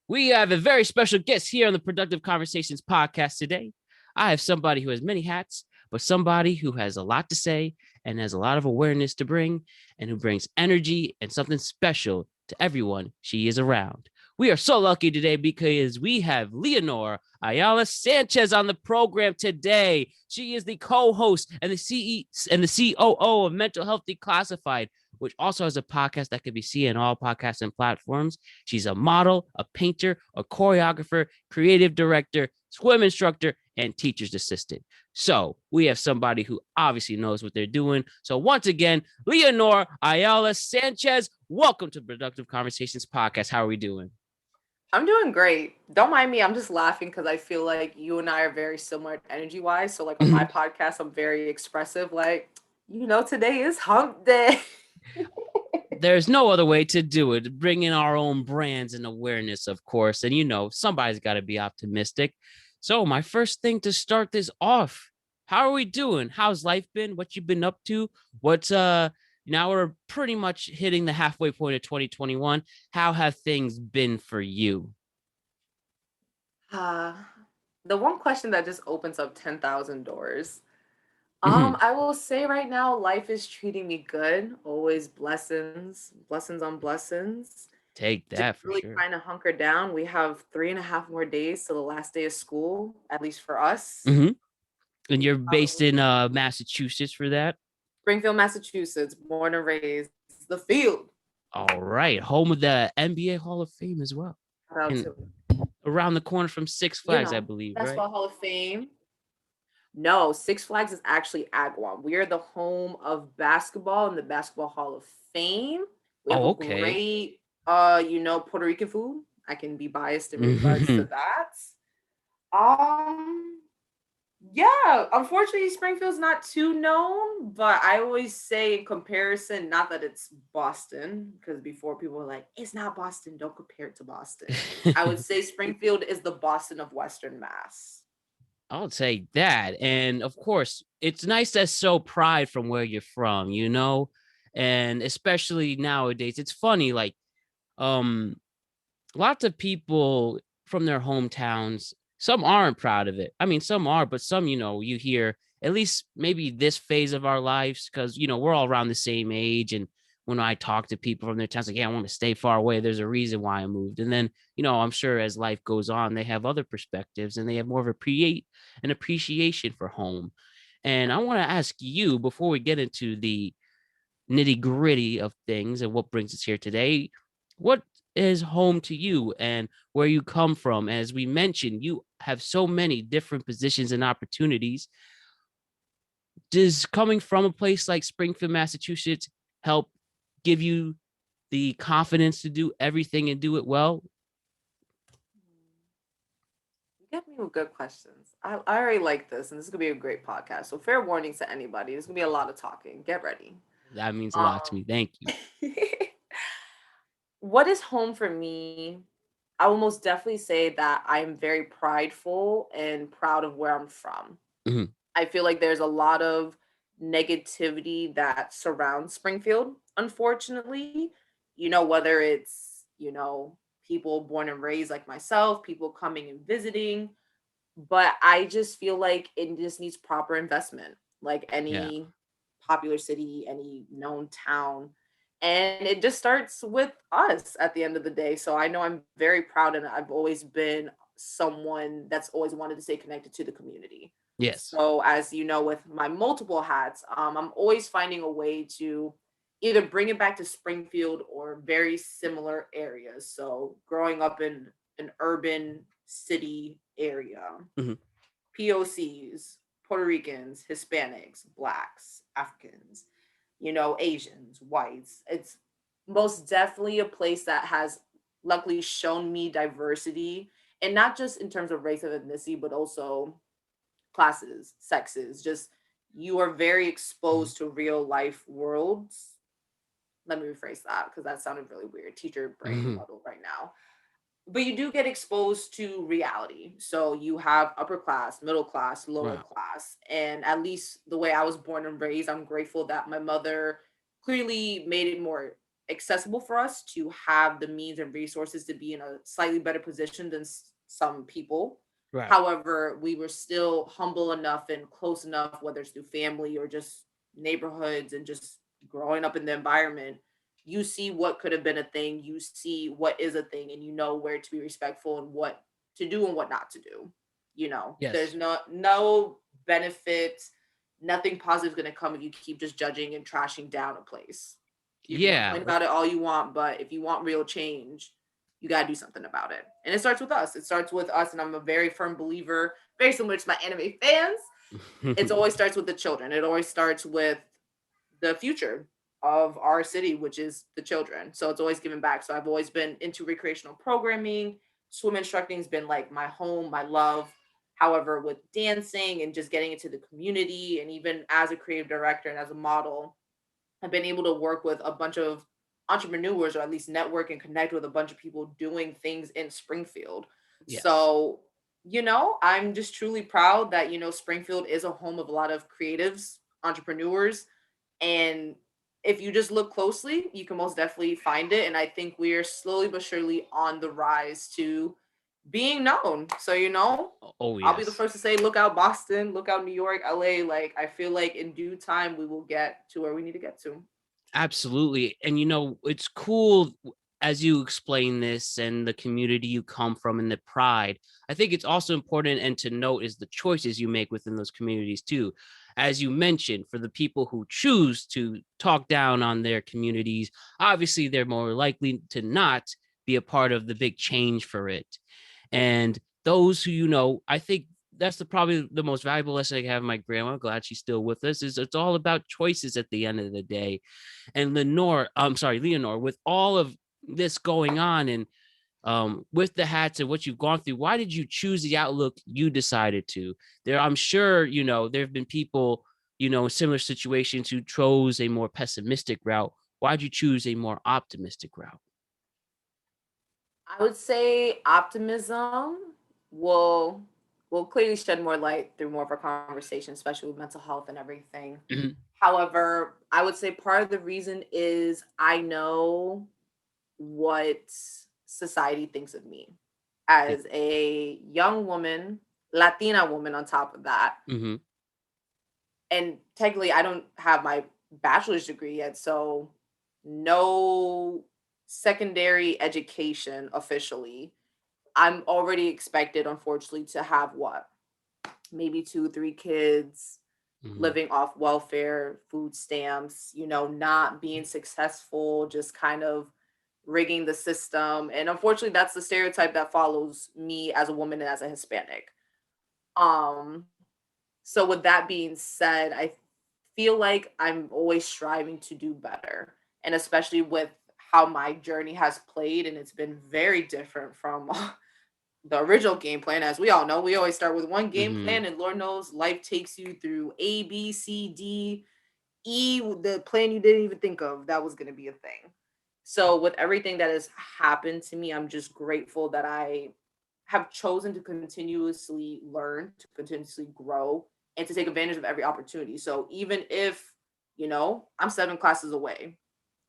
We have a very special guest here on the Productive Conversations podcast today. I have somebody who has many hats, but somebody who has a lot to say and has a lot of awareness to bring and who brings energy and something special to everyone she is around. We are so lucky today because we have Leonor Ayala Sanchez on the program today. She is the co-host and the COO of Mental Health Declassified, which also has a podcast that can be seen on all podcasts and platforms. She's a model, a painter, a choreographer, creative director, swim instructor, and teacher's assistant. So we have somebody who obviously knows what they're doing. So once again, Leonor Ayala Sanchez, welcome to Productive Conversations podcast. How are we doing? I'm doing great. Don't mind me. I'm just laughing because I feel like you and I are very similar energy wise. So, like on my podcast, I'm very expressive. Like, today is hump day. There's no other way to do it. Bring in our own brands and awareness, of course. And somebody's got to be optimistic. So my first thing to start this off, how are we doing? How's life been? What you been up to? What's now we're pretty much hitting the halfway point of 2021. How have things been for you? Uh, the one question that just opens up 10,000 doors. Mhm. I will say right now, life is treating me good. Always blessings on blessings. Take Just that for really sure. trying to hunker down. We have 3.5 more days to the last day of school, at least for us. Hmm. And you're based Um, in Massachusetts for that? Springfield, Massachusetts, born and raised, the field. All right. Home of the NBA Hall of Fame as well. Shout out And to, around the corner from Six Flags, I believe, right? Basketball Hall of Fame. No, Six Flags is actually Agawam. We are the home of basketball and the Basketball Hall of Fame. We have Oh, a okay. great, Puerto Rican food. I can be biased in regards to Mhm. that. Um, yeah, unfortunately, Springfield's not too known, but I always say in comparison, not that it's Boston, because before people were like, it's not Boston, don't compare it to Boston. I would say Springfield is the Boston of Western Mass. I'll take that. And of course, it's nice to show pride from where you're from. And especially nowadays, it's funny, like um lots of people from their hometowns, some aren't proud of it. I mean, some are, but some, you hear at least maybe this phase of our lives, because we're all around the same age. And when I talk to people from their towns, like, yeah, I want to stay far away, there's a reason why I moved. And then, I'm sure as life goes on, they have other perspectives and they have more of an appreciation for home. And I want to ask you, before we get into the nitty gritty of things and what brings us here today, what is home to you and where you come from? As we mentioned, you have so many different positions and opportunities. Does coming from a place like Springfield, Massachusetts help give you the confidence to do everything and do it well? You get me with good questions. I already like this, and this is gonna be a great podcast. So fair warning to anybody. There's gonna be a lot of talking. Get ready. That means a lot to Um, me. Thank you. what is home for me? I will most definitely say that I'm very prideful and proud of where I'm from. Mhm. I feel like there's a lot of negativity that surrounds Springfield, unfortunately. Whether it's, people born and raised like myself, people coming and visiting, but I just feel like it just needs proper investment, like Yeah. any popular city, any known town. And it just starts with us at the end of the day. So I know I'm very proud, and I've always been someone that's always wanted to stay connected to the community. Yes. So, as you know, with my multiple hats, I'm always finding a way to either bring it back to Springfield or very similar areas. So, growing up in an urban city area, Mhm. POCs, Puerto Ricans, Hispanics, Blacks, Africans, Asians, whites. It's most definitely a place that has luckily shown me diversity, and not just in terms of race and ethnicity, but also classes, sexes. Just you are very Mhm. exposed to real life worlds. Let me rephrase that because that sounded really weird. Teacher brain Mhm. muddle right now, but you do get exposed to reality. So you have upper class, middle class, lower Wow. class. And at least the way I was born and raised, I'm grateful that my mother clearly made it more accessible for us to have the means and resources to be in a slightly better position than some people. Right. However, we were still humble enough and close enough, whether it's through family or just neighborhoods and just growing up in the environment. You see what could have been a thing, you see what is a thing, and you know where to be respectful and what to do and what not to do. There's Yes. no benefit, nothing positive is going to come if you keep just judging and trashing down a place. You can Yeah. complain about it all you want, but if you want real change, you got to do something about it. And it starts with us. It starts with us. And I'm a very firm believer, very similar to my anime fans. It always starts with the children. It always starts with the future of our city, which is the children. So it's always giving back. So I've always been into recreational programming. Swim instructing has been like my home, my love. However, with dancing and just getting into the community, and even as a creative director and as a model, I've been able to work with a bunch of entrepreneurs, or at least network and connect with a bunch of people doing things in Springfield. Yes. So, I'm just truly proud that, Springfield is a home of a lot of creatives, entrepreneurs, and if you just look closely, you can most definitely find it. And I think we are slowly but surely on the rise to being known. So, Oh, I'll be the yes. first to say, look out Boston, look out New York, LA. Like, I feel like in due time, we will get to where we need to get to. Absolutely. And it's cool as you explain this and the community you come from and the pride. I think it's also important and to note is the choices you make within those communities too. As you mentioned, for the people who choose to talk down on their communities, obviously they're more likely to not be a part of the big change for it. And those who, I think that's probably the most valuable lesson I have. My grandma, glad she's still with us, is it's all about choices at the end of the day. And Leonor, with all of this going on and with the hats and what you've gone through, why did you choose the outlook you decided to? I'm sure, there have been people, in similar situations who chose a more pessimistic route. Why'd you choose a more optimistic route? I would say optimism will will clearly shed more light through more of our conversation, especially with mental health and everything. Mhm. However, I would say part of the reason is I know what society thinks of me Yeah. as a young woman, Latina woman on top of that. Hmm. And technically, I don't have my bachelor's degree yet, so no secondary education officially. I'm already expected, unfortunately, to have what? Maybe two, three kids, Hmm. living off welfare, food stamps, not being successful, just kind of rigging the system. And unfortunately, that's the stereotype that follows me as a woman and as a Hispanic. Um, so with that being said, I feel like I'm always striving to do better. And especially with how my journey has played, and it's been very different from the original game plan. As we all know, we always start with one game Hmm. plan, and Lord knows life takes you through A, B, C, D, E, the plan you didn't even think of that was going to be a thing. So, with everything that has happened to me, I'm just grateful that I have chosen to continuously learn, to continuously grow, and to take advantage of every opportunity. So, even if, I'm 7 classes away,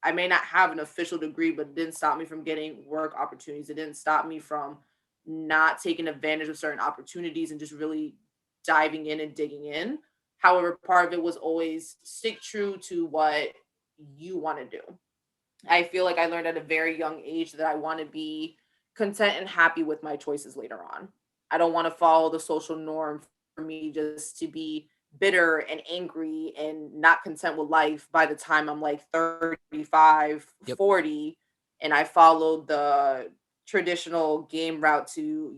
I may not have an official degree, but it didn't stop me from getting work opportunities. It didn't stop me from not taking advantage of certain opportunities and just really diving in and digging in. However, part of it was always stick true to what you want to do. I feel like I learned at a very young age that I want to be content and happy with my choices later on. I don't want to follow the social norm for me just to be bitter and angry and not content with life by the time I'm like 35, Yep. 40, and I followed the traditional game route to,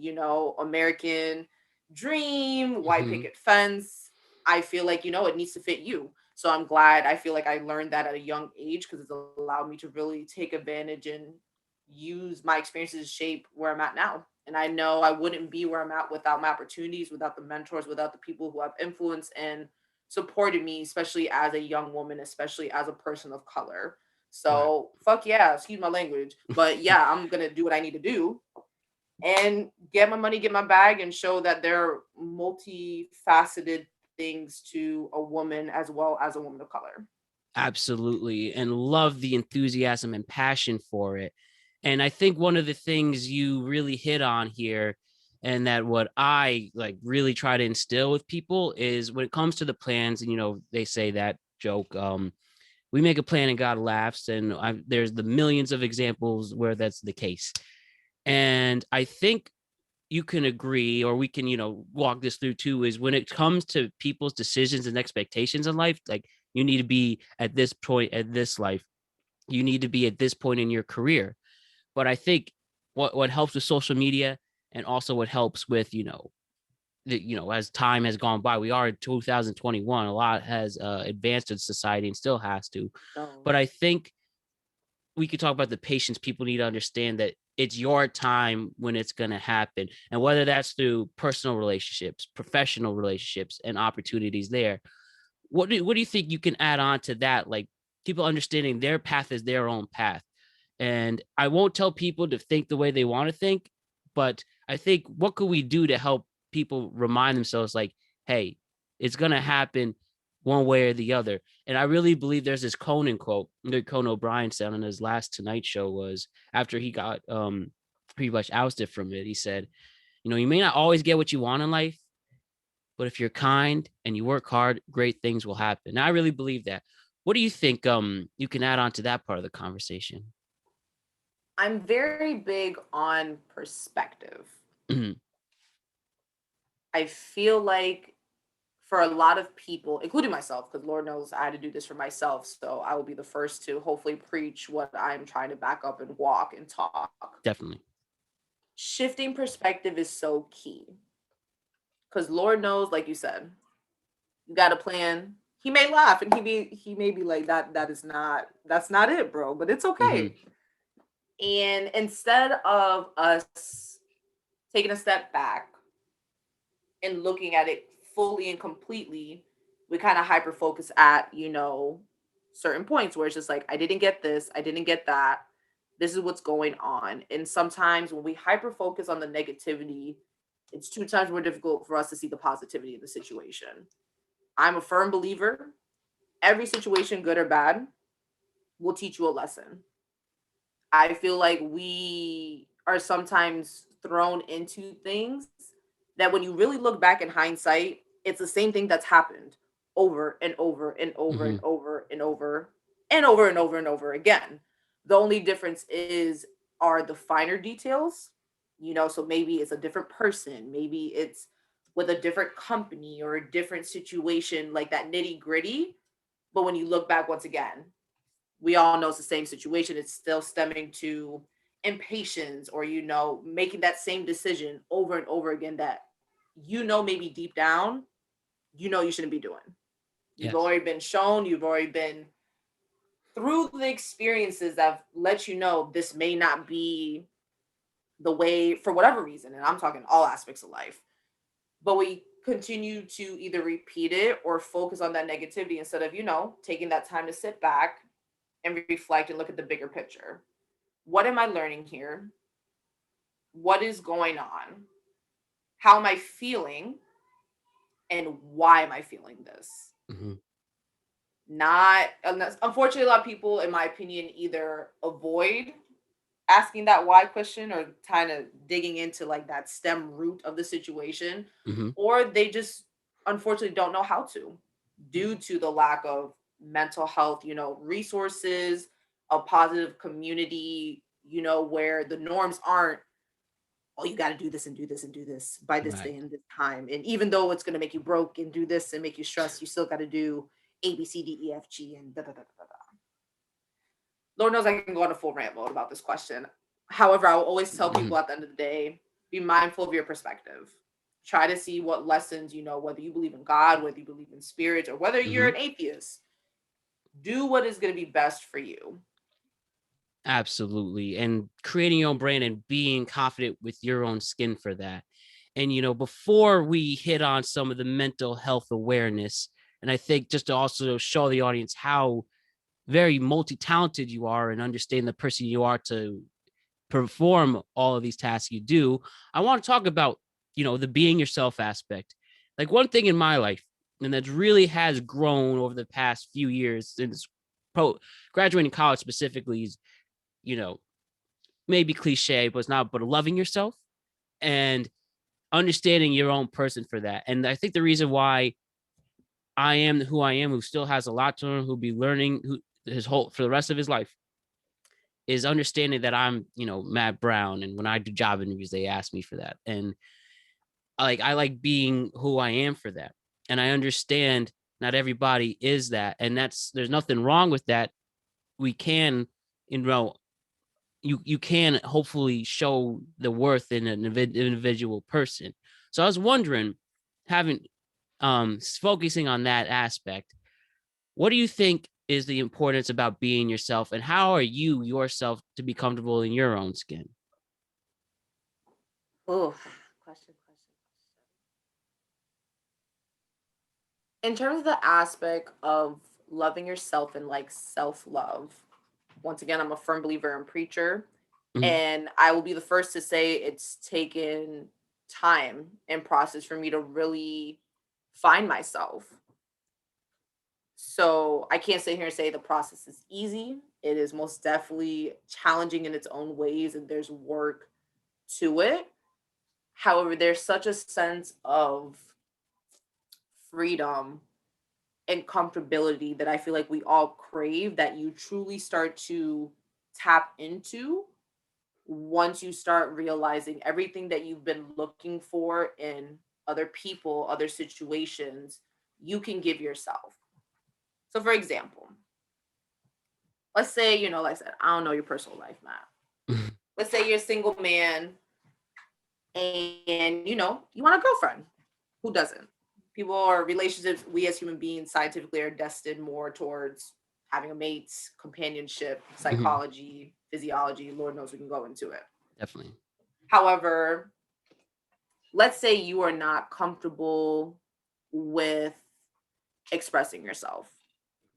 American dream, white Hmm. picket fence. I feel like, it needs to fit you. So I'm glad I feel like I learned that at a young age because it's allowed me to really take advantage and use my experiences to shape where I'm at now. And I know I wouldn't be where I'm at without my opportunities, without the mentors, without the people who have influenced and supported me, especially as a young woman, especially as a person of color. Right. So fuck yeah, excuse my language. But yeah, I'm gonna do what I need to do and get my money, get my bag, and show that there are multifaceted things to a woman as well as a woman of color. Absolutely. And love the enthusiasm and passion for it. And I think one of the things you really hit on here, and that what I like really try to instill with people, is when it comes to the plans, and they say that joke, we make a plan and God laughs. And there's the millions of examples where that's the case. And I think you can agree, or we can, walk this through too, is when it comes to people's decisions and expectations in life, like you need to be at this point at this life, you need to be at this point in your career. But I think what helps with social media, and also what helps with, as time has gone by, we are in 2021, a lot has advanced in society and still has to. No. But I think we could talk about the patience. People need to understand that it's your time when it's going to happen. And whether that's through personal relationships, professional relationships, and opportunities there, what do you think you can add on to that? Like, people understanding their path is their own path. And I won't tell people to think the way they want to think, but I think, what could we do to help people remind themselves, like, hey, it's going to happen one way or the other. And I really believe there's this Conan quote that Conan O'Brien said on his last Tonight Show, was after he got pretty much ousted from it. He said, you may not always get what you want in life, but if you're kind and you work hard, great things will happen. And I really believe that. What do you think you can add on to that part of the conversation? I'm very big on perspective. I feel like for a lot of people, including myself, because Lord knows I had to do this for myself, so I will be the first to hopefully preach what I'm trying to back up and walk and talk. Definitely. Shifting perspective is so key. Because Lord knows, like you said, you got a plan. He may laugh and he may be like, that's not it, bro. But it's okay. And instead of us taking a step back and looking at it fully and completely, we kind of hyper focus at, certain points where it's just like, I didn't get this, I didn't get that. This is what's going on. And sometimes when we hyper focus on the negativity, it's 2 times more difficult for us to see the positivity of the situation. I'm a firm believer, every situation, good or bad, will teach you a lesson. I feel like we are sometimes thrown into things that when you really look back in hindsight, it's the same thing that's happened over and over and over and over and over and over and over and over again. The only difference are the finer details, so maybe it's a different person, maybe it's with a different company or a different situation, like that nitty gritty. But when you look back, once again, we all know it's the same situation. It's still stemming to impatience, or making that same decision over and over again that maybe deep down you shouldn't be doing. You've Yes. already been shown, you've already been through the experiences that let you know this may not be the way for whatever reason, and I'm talking all aspects of life. But we continue to either repeat it or focus on that negativity instead of taking that time to sit back and reflect and look at the bigger picture. What am I learning here? What is going on? How am I feeling? And why am I feeling this? Not, unfortunately, a lot of people, in my opinion, either avoid asking that why question or kind of digging into like that stem root of the situation, or they just unfortunately don't know how to, due to the lack of mental health, resources, a positive community, where the norms aren't, oh, you got to do this and do this and do this by this Right. day and this time. And even though it's going to make you broke and do this and make you stressed, you still got to do A, B, C, D, E, F, G, and da, da, da, da, da. Lord knows I can go on a full rant mode about this question. However, I will always tell people at the end of the day, be mindful of your perspective. Try to see what lessons, whether you believe in God, whether you believe in spirits, or whether you're an atheist, do what is going to be best for you. Absolutely. And creating your own brand and being confident with your own skin for that. And, before we hit on some of the mental health awareness, and I think just to also show the audience how very multi-talented you are and understand the person you are to perform all of these tasks you do, I want to talk about, the being yourself aspect. Like, one thing in my life, and that really has grown over the past few years, and it's graduating college specifically is, you know, maybe cliche, but it's not, but loving yourself and understanding your own person for that. And I think the reason why I am who I am, who still has a lot to learn, who'll be learning his whole for the rest of his life, is understanding that I'm, Matt Brown. And when I do job interviews, they ask me for that. And I like being who I am for that. And I understand not everybody is that. And there's nothing wrong with that. We can, you can hopefully show the worth in an individual person. So I was wondering, having focusing on that aspect, what do you think is the importance about being yourself, and how are you yourself to be comfortable in your own skin? Oh, question. In terms of the aspect of loving yourself and like self love, once again, I'm a firm believer in preacher. Mhm. And I will be the first to say it's taken time and process for me to really find myself. So I can't sit here and say the process is easy. It is most definitely challenging in its own ways, and there's work to it. However, there's such a sense of freedom and comfortability that I feel like we all crave that you truly start to tap into once you start realizing everything that you've been looking for in other people, other situations, you can give yourself. So, for example, let's say, like I said, I don't know your personal life, Matt. Let's say you're a single man and, you want a girlfriend. Who doesn't? People or relationships, we as human beings scientifically are destined more towards having a mate, companionship, Mhm. psychology, physiology. Lord knows we can go into it. Definitely. However, let's say you are not comfortable with expressing yourself.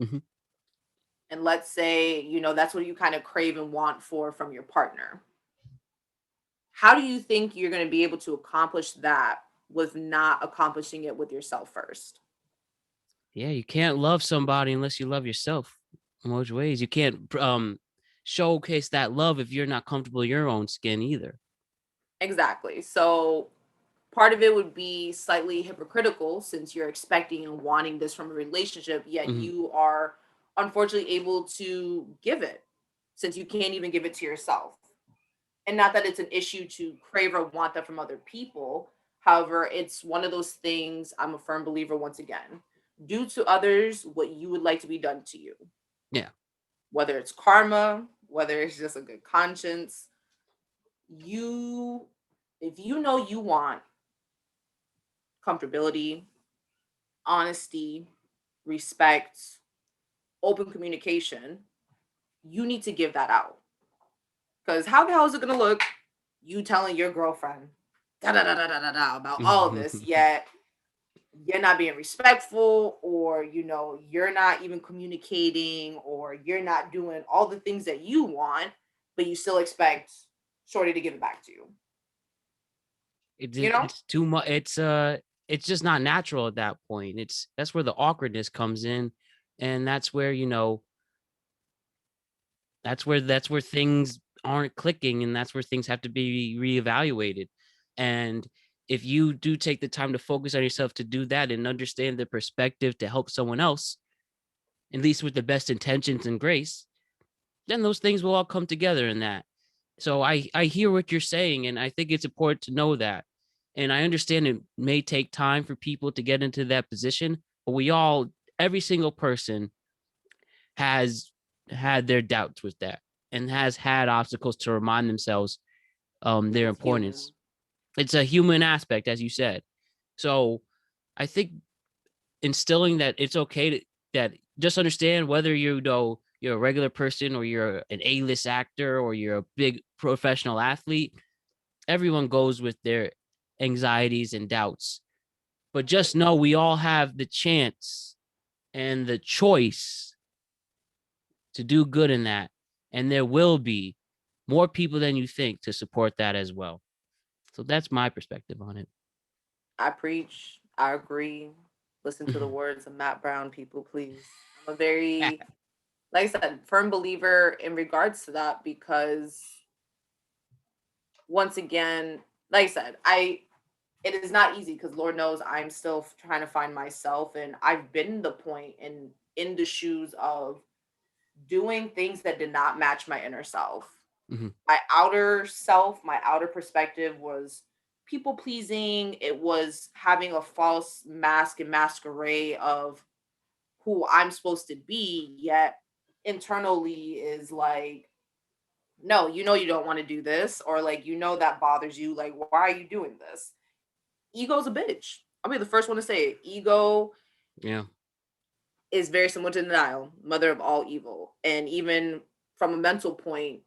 Mhm. And let's say, that's what you kind of crave and want from your partner. How do you think you're going to be able to accomplish that with not accomplishing it with yourself first? Yeah, you can't love somebody unless you love yourself. In most ways, you can't showcase that love if you're not comfortable in your own skin either. Exactly. So part of it would be slightly hypocritical since you're expecting and wanting this from a relationship, yet Mhm. you are unfortunately able to give it since you can't even give it to yourself. And not that it's an issue to crave or want that from other people. However, it's one of those things. I'm a firm believer, once again, do to others what you would like to be done to you, Yeah. whether it's karma, whether it's just a good conscience. You, if you know you want comfortability, honesty, respect, open communication, you need to give that out. Because how the hell is it going to look you telling your girlfriend da da da da da da about all of this, yet you're not being respectful, or you're not even communicating, or you're not doing all the things that you want, but you still expect Shorty to give it back to you. It's too much. It's just not natural at that point. That's where the awkwardness comes in, and that's where things aren't clicking, and that's where things have to be reevaluated. And if you do take the time to focus on yourself to do that and understand the perspective to help someone else, at least with the best intentions and grace, then those things will all come together in that. So I hear what you're saying, and I think it's important to know that. And I understand it may take time for people to get into that position, but every single person has had their doubts with that and has had obstacles to remind themselves their It's human. importance. It's a human aspect, as you said. So I think instilling that it's okay that just understand whether you're a regular person or you're an A-list actor or you're a big professional athlete. Everyone goes with their anxieties and doubts, but just know we all have the chance and the choice to do good in that, and there will be more people than you think to support that as well. So that's my perspective on it. I preach. I agree. Listen to the words of Matt Brown, people, please. I'm a very like I said, firm believer in regards to that, because once again, like I said, it is not easy because Lord knows I'm still trying to find myself, and I've been the point in the shoes of doing things that did not match my inner self. Mm-hmm. My outer self, my outer perspective was people pleasing. It was having a false mask and masquerade of who I'm supposed to be, yet internally is like, no, you don't want to do this, or like, that bothers you. Like, why are you doing this? Ego's a bitch. I'll be the first one to say it. Ego Yeah. is very similar to denial, mother of all evil. And even from a mental point,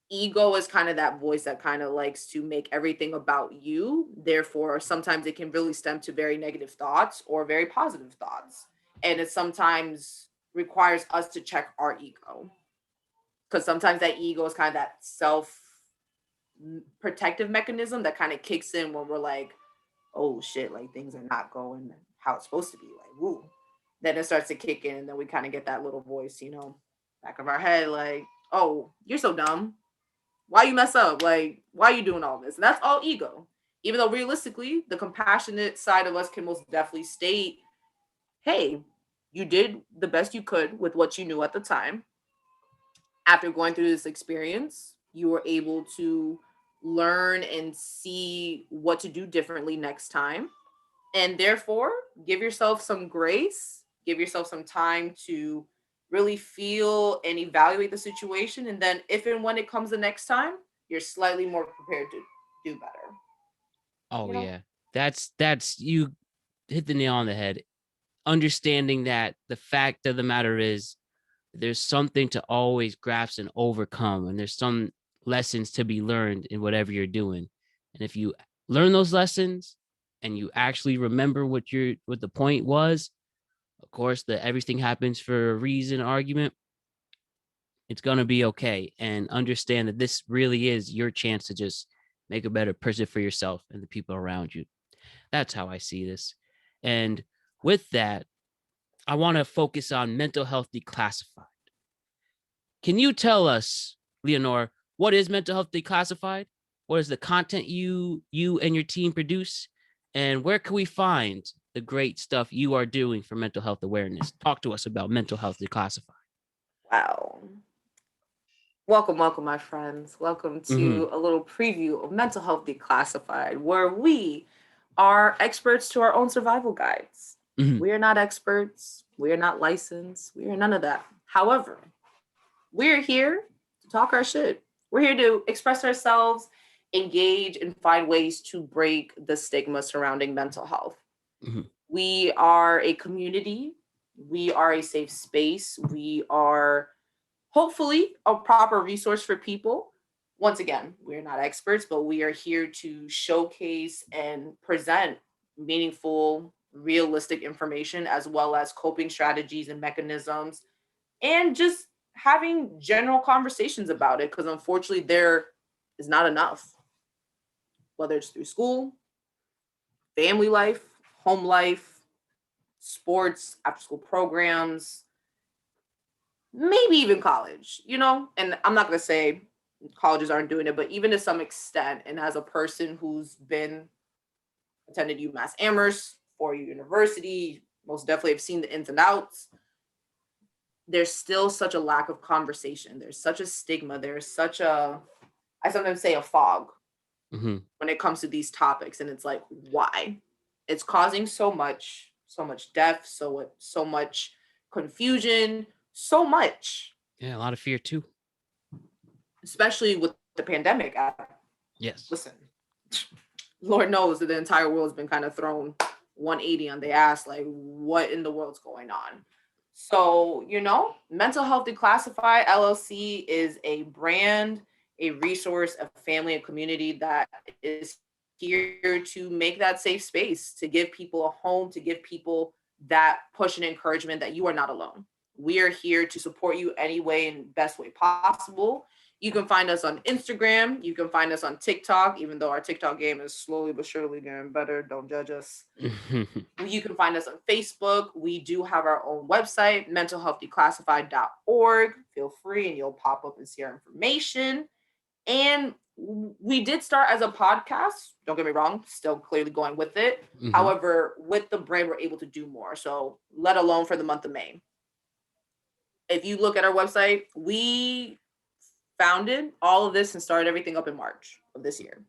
ego is kind of that voice that kind of likes to make everything about you. Therefore, sometimes it can really stem to very negative thoughts or very positive thoughts. And it sometimes requires us to check our ego, because sometimes that ego is kind of that self protective mechanism that kind of kicks in when we're like, oh shit, like things are not going how it's supposed to be. Like, woo. Then it starts to kick in, and then we kind of get that little voice, back of our head, like, oh, you're so dumb. Why you mess up? Like, why are you doing all this? And that's all ego. Even though realistically, the compassionate side of us can most definitely state, hey, you did the best you could with what you knew at the time. After going through this experience, you were able to learn and see what to do differently next time. And therefore, give yourself some grace, give yourself some time to really feel and evaluate the situation. And then, if and when it comes the next time, you're slightly more prepared to do better. Oh You know? yeah. That's you hit the nail on the head. Understanding that the fact of the matter is there's something to always grasp and overcome, and there's some lessons to be learned in whatever you're doing. And if you learn those lessons and you actually remember what the point was, of course, the everything happens for a reason argument, it's going to be okay. And understand that this really is your chance to just make a better person for yourself and the people around you. That's how I see this. And with that, I want to focus on mental health declassified. Can you tell us, Leonor, what is mental health declassified? What is the content you and your team produce? And where can we find the great stuff you are doing for mental health awareness? Talk to us about mental health declassified. Wow. Welcome, my friends. Welcome Mm-hmm. to a little preview of Mental Health Declassified, where we are experts to our own survival guides. Mm-hmm. We are not experts. We are not licensed. We are none of that. However, we're here to talk our shit. We're here to express ourselves, engage, and find ways to break the stigma surrounding mental health. Mm-hmm. We are a community. We are a safe space. We are hopefully a proper resource for people. Once again, we're not experts, but we are here to showcase and present meaningful, realistic information, as well as coping strategies and mechanisms, and just having general conversations about it, because unfortunately there is not enough, whether it's through school, family life, home life, sports, after school programs, maybe even college, and I'm not going to say colleges aren't doing it, but even to some extent, and as a person who's been attended UMass Amherst, 4 year university, most definitely have seen the ins and outs, there's still such a lack of conversation. There's such a stigma. There's such a, I sometimes say, a fog Mm-hmm. when it comes to these topics. And it's like, why? It's causing so much death, so much confusion, so much, Yeah, a lot of fear too. especially with the pandemic. Yes. Listen, Lord knows that the entire world's been kind of thrown 180 on the ass. Like, what in the world's going on? So, Mental Health Declassified LLC is a brand, a resource, a family, a community that is here to make that safe space, to give people a home, to give people that push and encouragement that you are not alone. We are here to support you any way and best way possible. You can find us on Instagram. You can find us on TikTok, even though our TikTok game is slowly but surely getting better. Don't judge us. You can find us on Facebook. We do have our own website, mentalhealthdeclassified.org. Feel free and you'll pop up and see our information. And we did start as a podcast. Don't get me wrong, still clearly going with it. However, with the brand, we're able to do more. So let alone for the month of May. If you look at our website, we founded all of this and started everything up in March of this year.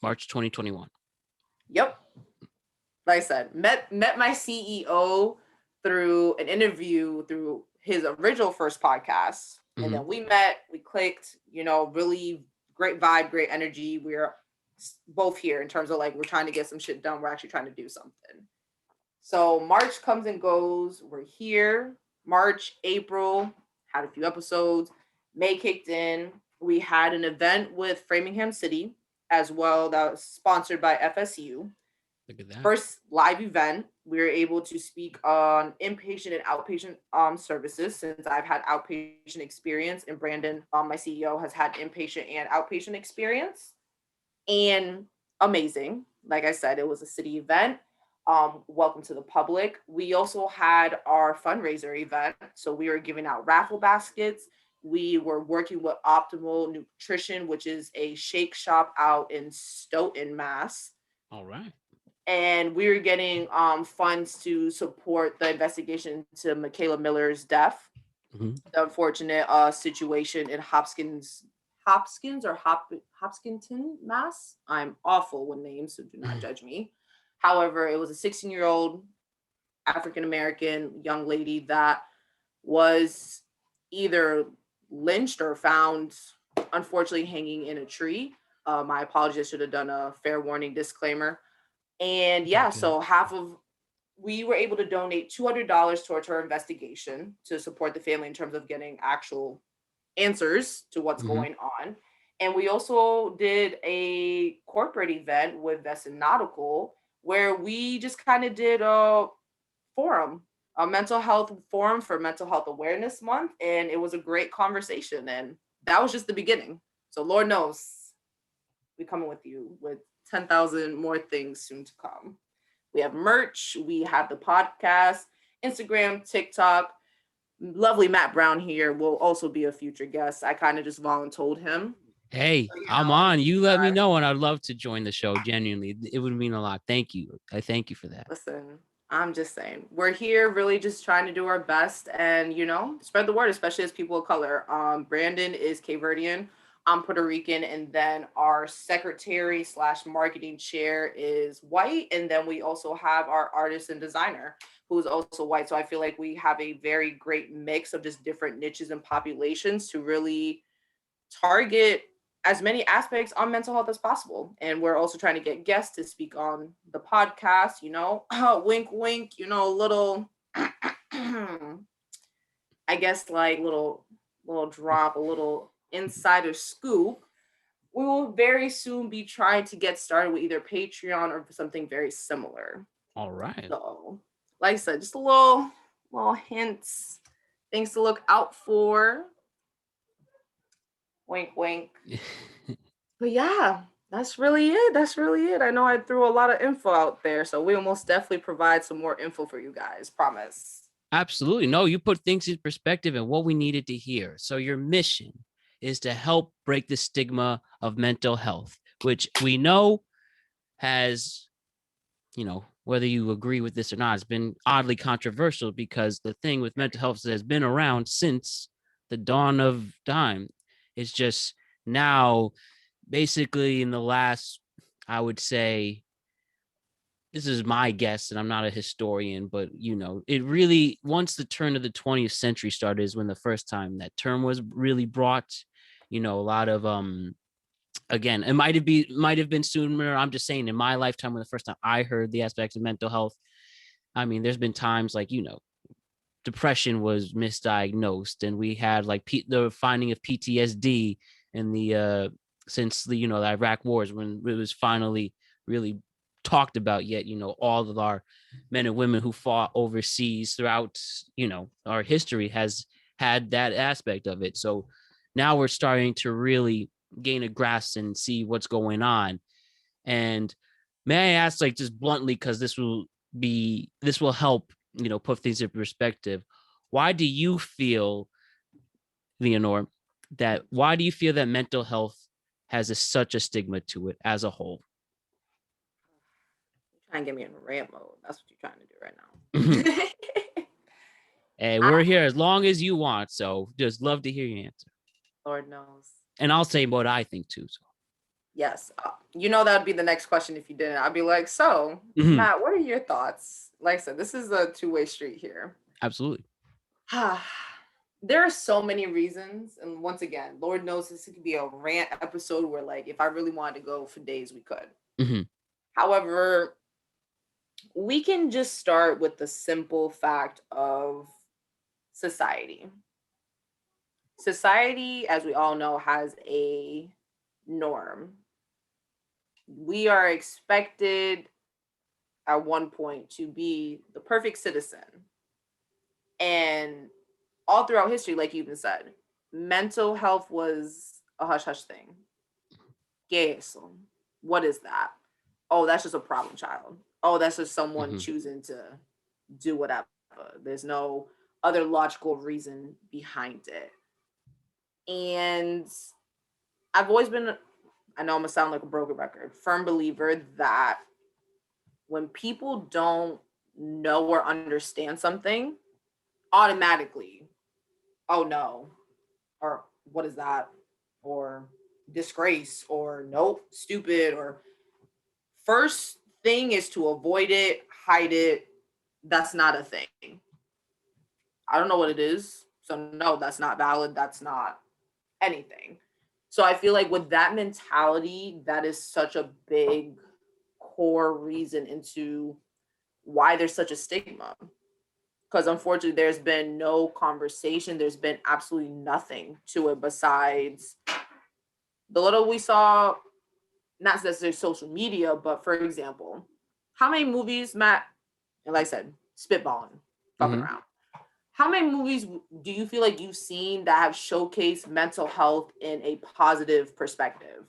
March 2021. Yep. Like I said, met my CEO through an interview through his original first podcast. And then we met, we clicked, you know, really great vibe, great energy. We're both here in terms of like, we're trying to get some shit done. We're actually trying to do something. So March comes and goes. We're here. March, April, had a few episodes. May kicked in. We had an event with Framingham City as well that was sponsored by FSU. Look at that. First live event. We were able to speak on inpatient and outpatient services since I've had outpatient experience, and Brandon, my CEO, has had inpatient and outpatient experience. And amazing. Like I said, it was a city event. Welcome to the public. We also had our fundraiser event. So we were giving out raffle baskets. We were working with Optimal Nutrition, which is a shake shop out in Stoughton, Mass. All right. And we were getting funds to support the investigation to Michaela Miller's death. The unfortunate situation in Hopkinton, Mass. I'm awful with names, so do not judge me. However, it was a 16-year-old African-American young lady that was either lynched or found, unfortunately, hanging in a tree. My apologies, I should have done a fair warning disclaimer. And yeah, so we were able to donate $200 towards her investigation to support the family in terms of getting actual answers to what's going on. And we also did a corporate event with Vesson Nautical where we just kind of did a forum, a mental health forum for Mental Health Awareness Month. And it was a great conversation. And that was just the beginning. So Lord knows we're coming with you with 10,000 more things soon to come. We have merch. We have the podcast, Instagram, TikTok. Lovely Matt Brown here will also be a future guest. I kind of just voluntold him. Hey, so, I'm on. You let me know, and I'd love to join the show. Genuinely, it would mean a lot. Thank you. I thank you for that. Listen, I'm just saying, we're here really just trying to do our best and, you know, spread the word, especially as people of color. Brandon is Cape Verdean. I'm Puerto Rican, and then our secretary / marketing chair is white. And then we also have our artist and designer who's also white. So I feel like we have a very great mix of just different niches and populations to really target as many aspects on mental health as possible. And we're also trying to get guests to speak on the podcast, you know, wink, wink, you know, little, I guess like little drop, a little insider scoop. We will very soon be trying to get started with either Patreon or something very similar. All right. So, like I said, just a little hints, things to look out for. Wink, wink. But yeah, that's really it. I know I threw a lot of info out there, so we'll most definitely provide some more info for you guys. Promise. Absolutely. No, you put things in perspective and what we needed to hear. So your mission is to help break the stigma of mental health, which we know has, you know, whether you agree with this or not, it's been oddly controversial because the thing with mental health has been around since the dawn of time. It's just now, basically in the last, I would say, this is my guess, and I'm not a historian, but, you know, it really, once the turn of the 20th century started is when the first time that term was really brought, you know, a lot of, again, it might have been sooner. I'm just saying in my lifetime, when the first time I heard the aspects of mental health, I mean, there's been times like, you know, depression was misdiagnosed, and we had like the finding of PTSD in the, since the, you know, the Iraq wars, when it was finally really talked about. Yet, you know, all of our men and women who fought overseas throughout, you know, our history has had that aspect of it. So now we're starting to really gain a grasp and see what's going on. And may I ask, like, just bluntly, because this will help, put things in perspective. Why do you feel, Leonor, why do you feel that mental health has such a stigma to it as a whole? You're trying to get me in rant mode. That's what you're trying to do right now. Hey, I, we're here as long as you want, so just love to hear your answer. Lord knows. And I'll say what I think too. So. Yes. That would be the next question if you didn't. I'd be like, so, Mm-hmm. Matt, what are your thoughts? Like I said, this is a two-way street here. Absolutely. There are so many reasons. And once again, Lord knows this could be a rant episode where, like, if I really wanted to go for days, we could. Mm-hmm. However, we can just start with the simple fact of society. Society, as we all know, has a norm. We are expected at one point to be the perfect citizen. And all throughout history, like you even said, mental health was a hush hush thing. ¿Qué eso? What is that? Oh, that's just a problem child. Oh, that's just someone choosing to do whatever. There's no other logical reason behind it. And I've always been, I know I'm gonna sound like a broken record, firm believer that when people don't know or understand something, automatically, oh no, or what is that, or disgrace, or nope, stupid, or first thing is to avoid it, hide it. That's not a thing. I don't know what it is. So no, that's not valid. That's not anything. So I feel like with that mentality, that is such a big core reason into why there's such a stigma. Because unfortunately, there's been no conversation. There's been absolutely nothing to it besides the little we saw, not necessarily social media, but for example, how many movies, Matt, and like I said, spitballing, fucking around. How many movies do you feel like you've seen that have showcased mental health in a positive perspective?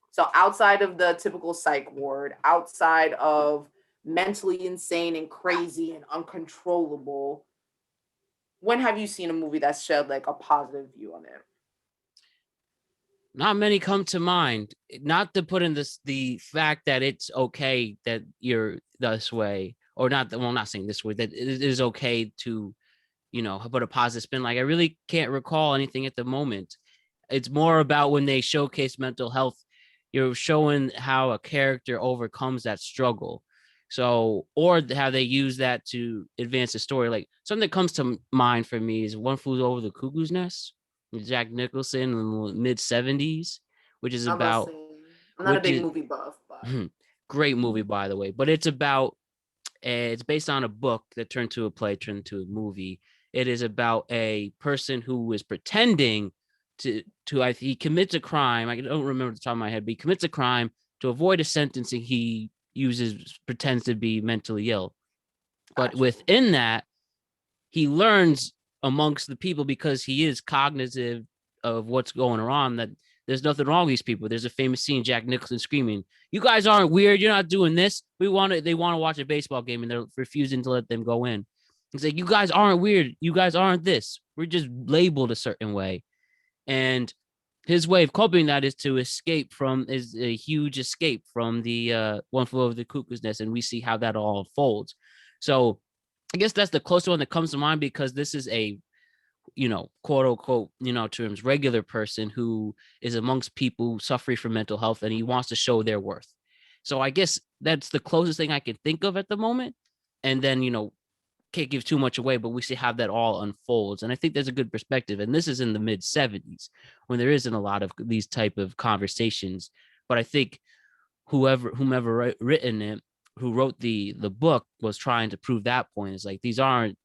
So outside of the typical psych ward, outside of mentally insane and crazy and uncontrollable, when have you seen a movie that's shed like a positive view on it? Not many come to mind. Not to put in the fact that it's okay that you're this way, or not. Well, I'm not saying this way, that it is okay to, put a positive spin. Like, I really can't recall anything at the moment. It's more about when they showcase mental health, you're showing how a character overcomes that struggle. So, or how they use that to advance the story. Like, something that comes to mind for me is One Flew Over the Cuckoo's Nest with Jack Nicholson in the mid-70s, which is I'm about, not a which big is movie buff, but great movie, by the way. But it's about, it's based on a book that turned to a play, turned to a movie. It is about a person who is pretending he commits a crime. I don't remember the top of my head, but he commits a crime to avoid a sentencing. He pretends to be mentally ill. But gotcha. within that, he learns amongst the people, because he is cognitive of what's going on, that there's nothing wrong with these people. There's a famous scene, Jack Nicholson screaming, "You guys aren't weird. You're not doing this. They want to watch a baseball game, and they're refusing to let them go in." He's like, "You guys aren't weird. You guys aren't this. We're just labeled a certain way." And his way of coping that is to is a huge escape from the One Flew Over the Cuckoo's Nest, and we see how that all unfolds. So I guess that's the closest one that comes to mind, because this is a, quote unquote, terms, regular person who is amongst people suffering from mental health, and he wants to show their worth. So I guess that's the closest thing I can think of at the moment. And then, can't give too much away, but we see how that all unfolds. And I think there's a good perspective. And this is in the mid-70s, when there isn't a lot of these type of conversations. But I think whomever written it, who wrote the book, was trying to prove that point. Is like, these aren't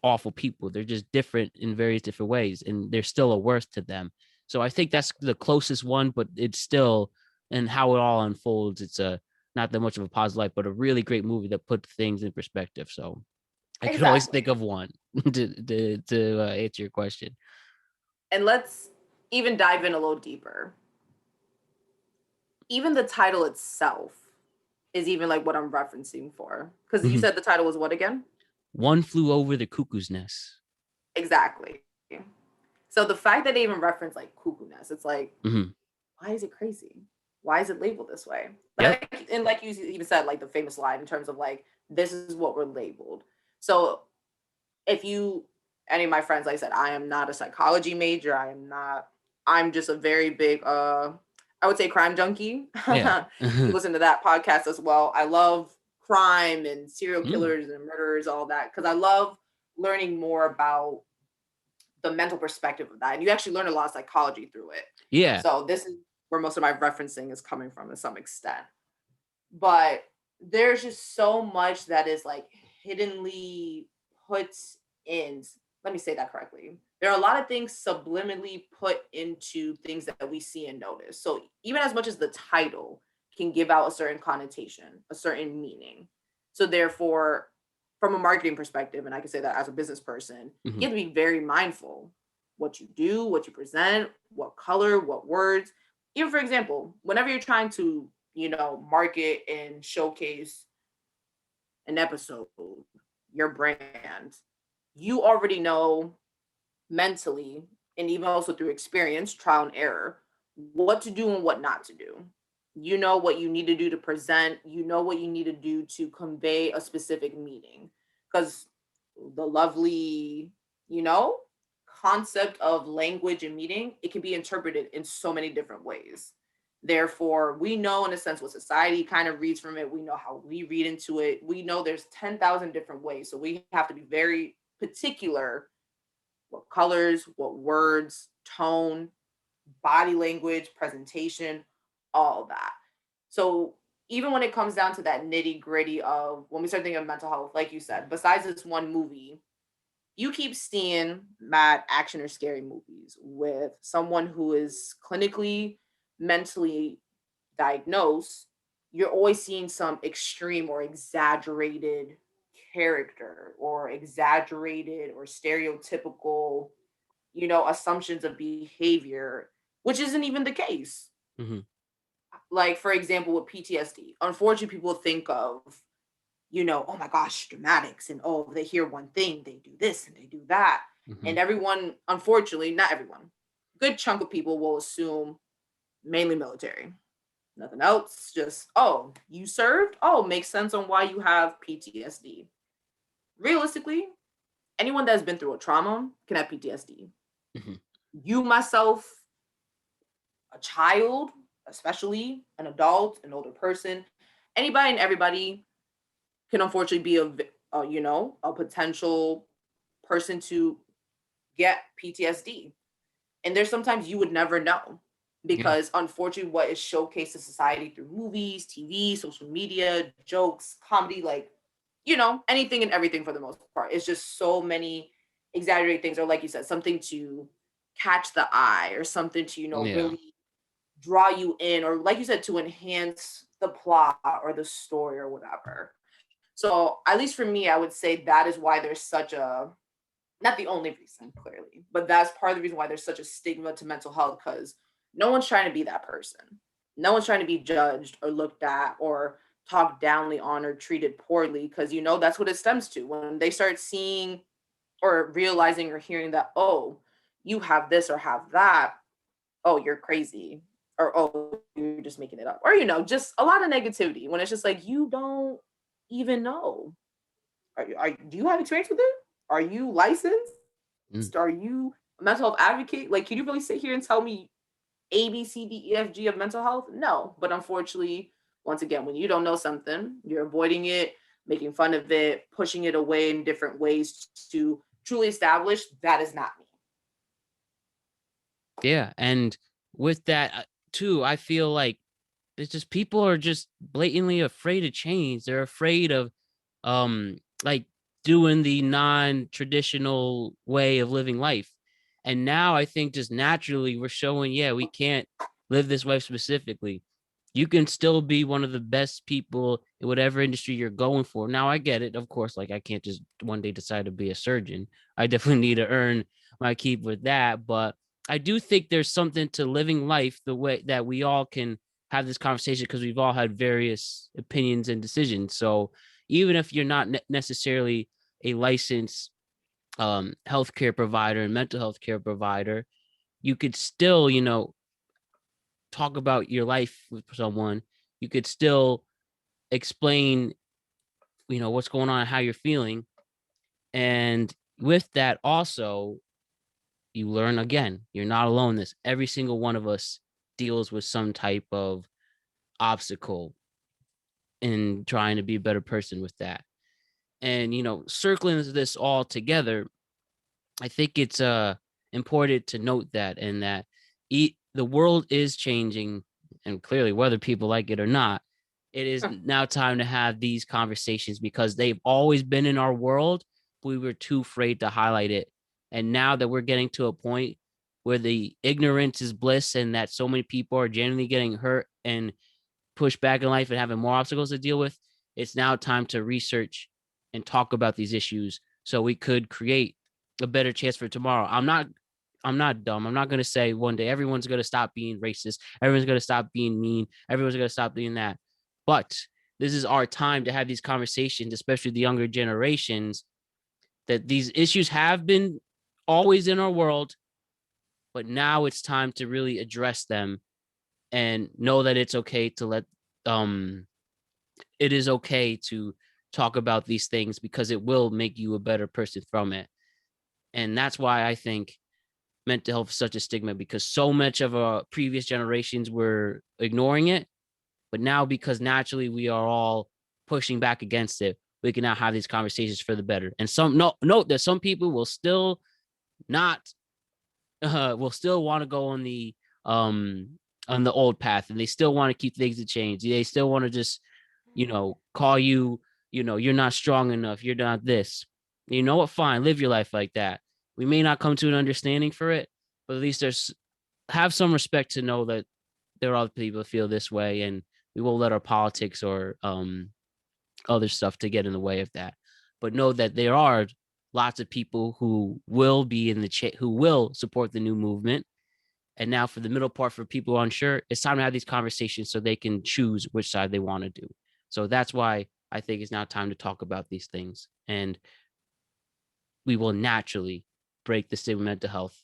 awful people. They're just different in various different ways, and there's still a worth to them. So I think that's the closest one, but it's still, and how it all unfolds, it's a not that much of a positive light, but a really great movie that put things in perspective. So I could always think of one to answer your question. And let's even dive in a little deeper. Even the title itself is even like what I'm referencing for. Because you Mhm. said the title was what again? One Flew Over the Cuckoo's Nest. Exactly. So the fact that they even reference like cuckoo nest, it's like, Mhm. why is it crazy? Why is it labeled this way? Yep. Like, and like you even said, like the famous line in terms of like, this is what we're labeled. So if you, any of my friends, like I said, I am not a psychology major. I am not, I'm just a very big, I would say crime junkie. Yeah. You listen to that podcast as well. I love crime and serial Mm. killers and murderers, all that, because I love learning more about the mental perspective of that. And you actually learn a lot of psychology through it. Yeah. So this is where most of my referencing is coming from to some extent. But there's just so much that is like hiddenly put in. Let me say that correctly. There are a lot of things subliminally put into things that we see and notice. So even as much as the title can give out a certain connotation, a certain meaning. So therefore, from a marketing perspective, and I can say that as a business person, Mhm. you have to be very mindful what you do, what you present, what color, what words. Even for example, whenever you're trying to, market and showcase an episode, your brand, you already know mentally and even also through experience, trial and error, what to do and what not to do. You know what you need to do to present, you know what you need to do to convey a specific meaning. Because the lovely, you know, concept of language and meaning, it can be interpreted in so many different ways. Therefore, we know in a sense what society kind of reads from it. We know how we read into it. We know there's 10,000 different ways. So we have to be very particular what colors, what words, tone, body language, presentation, all of that. So even when it comes down to that nitty gritty of when we start thinking of mental health, like you said, besides this one movie, you keep seeing mad action or scary movies with someone who is clinically, mentally diagnosed. You're always seeing some extreme or exaggerated character or exaggerated or stereotypical, assumptions of behavior, which isn't even the case. Mhm. Like, for example, with PTSD, unfortunately, people think of, oh my gosh, dramatics, and oh, they hear one thing, they do this and they do that. Mhm. And everyone, unfortunately, not everyone, good chunk of people will assume mainly military. Nothing else, just, oh, you served? Oh, makes sense on why you have PTSD. Realistically, anyone that's been through a trauma can have PTSD. Mhm. You, myself, a child, especially an adult, an older person, anybody and everybody can unfortunately be a potential person to get PTSD. And there's sometimes you would never know Yeah. because unfortunately what is showcased to society through movies, TV, social media, jokes, comedy, like, anything and everything for the most part. It's just so many exaggerated things, or like you said, something to catch the eye or something to, Yeah. really draw you in, or like you said, to enhance the plot or the story or whatever. So at least for me, I would say that is why there's such a, not the only reason clearly, but that's part of the reason why there's such a stigma to mental health, because no one's trying to be that person. No one's trying to be judged or looked at or talked downly on or treated poorly, because that's what it stems to when they start seeing or realizing or hearing that, oh, you have this or have that, oh, you're crazy, or oh, you're just making it up, or just a lot of negativity when it's just like you don't even know. Do you have experience with it? Are you licensed? Mm. Are you a mental health advocate? Like, can you really sit here and tell me A, B, C, D, E, F, G of mental health? No. But unfortunately, once again, when you don't know something, you're avoiding it, making fun of it, pushing it away in different ways to truly establish that is not me. Yeah. And with that too, I feel like it's just people are just blatantly afraid of change. They're afraid of like doing the non-traditional way of living life. And now I think just naturally we're showing, yeah, we can't live this way specifically. You can still be one of the best people in whatever industry you're going for. Now I get it, of course, like I can't just one day decide to be a surgeon. I definitely need to earn my keep with that. But I do think there's something to living life the way that we all can have this conversation, because we've all had various opinions and decisions. So even if you're not necessarily a licensed healthcare provider and mental health care provider, you could still, talk about your life with someone. You could still explain, what's going on and how you're feeling. And with that, also, you learn again, you're not alone. This every single one of us deals with some type of obstacle in trying to be a better person with that. And circling this all together, I think it's important to note that, and that the world is changing, and clearly, whether people like it or not, it is now time to have these conversations, because they've always been in our world, but we were too afraid to highlight it. And now that we're getting to a point where the ignorance is bliss, and that so many people are genuinely getting hurt and pushed back in life and having more obstacles to deal with, it's now time to research and talk about these issues so we could create a better chance for tomorrow. I'm not dumb. I'm not going to say one day everyone's going to stop being racist. Everyone's going to stop being mean. Everyone's going to stop doing that. But this is our time to have these conversations, especially the younger generations, that these issues have been always in our world, but now it's time to really address them and know that it's okay to it is okay to talk about these things, because it will make you a better person from it. And that's why I think mental health is such a stigma, because so much of our previous generations were ignoring it. But now, because naturally we are all pushing back against it, we can now have these conversations for the better. And note that some people will still not will still want to go on the old path, and they still want to keep things to change. They still want to just call you, you're not strong enough, you're not this. You know what? Fine, live your life like that. We may not come to an understanding for it, but at least have some respect to know that there are other people that feel this way, and we won't let our politics or other stuff to get in the way of that. But know that there are lots of people who will be in who will support the new movement. And now, for the middle part, for people who are unsure, it's time to have these conversations so they can choose which side they want to do. So that's why I think it's now time to talk about these things, and we will naturally break the stigma of mental health.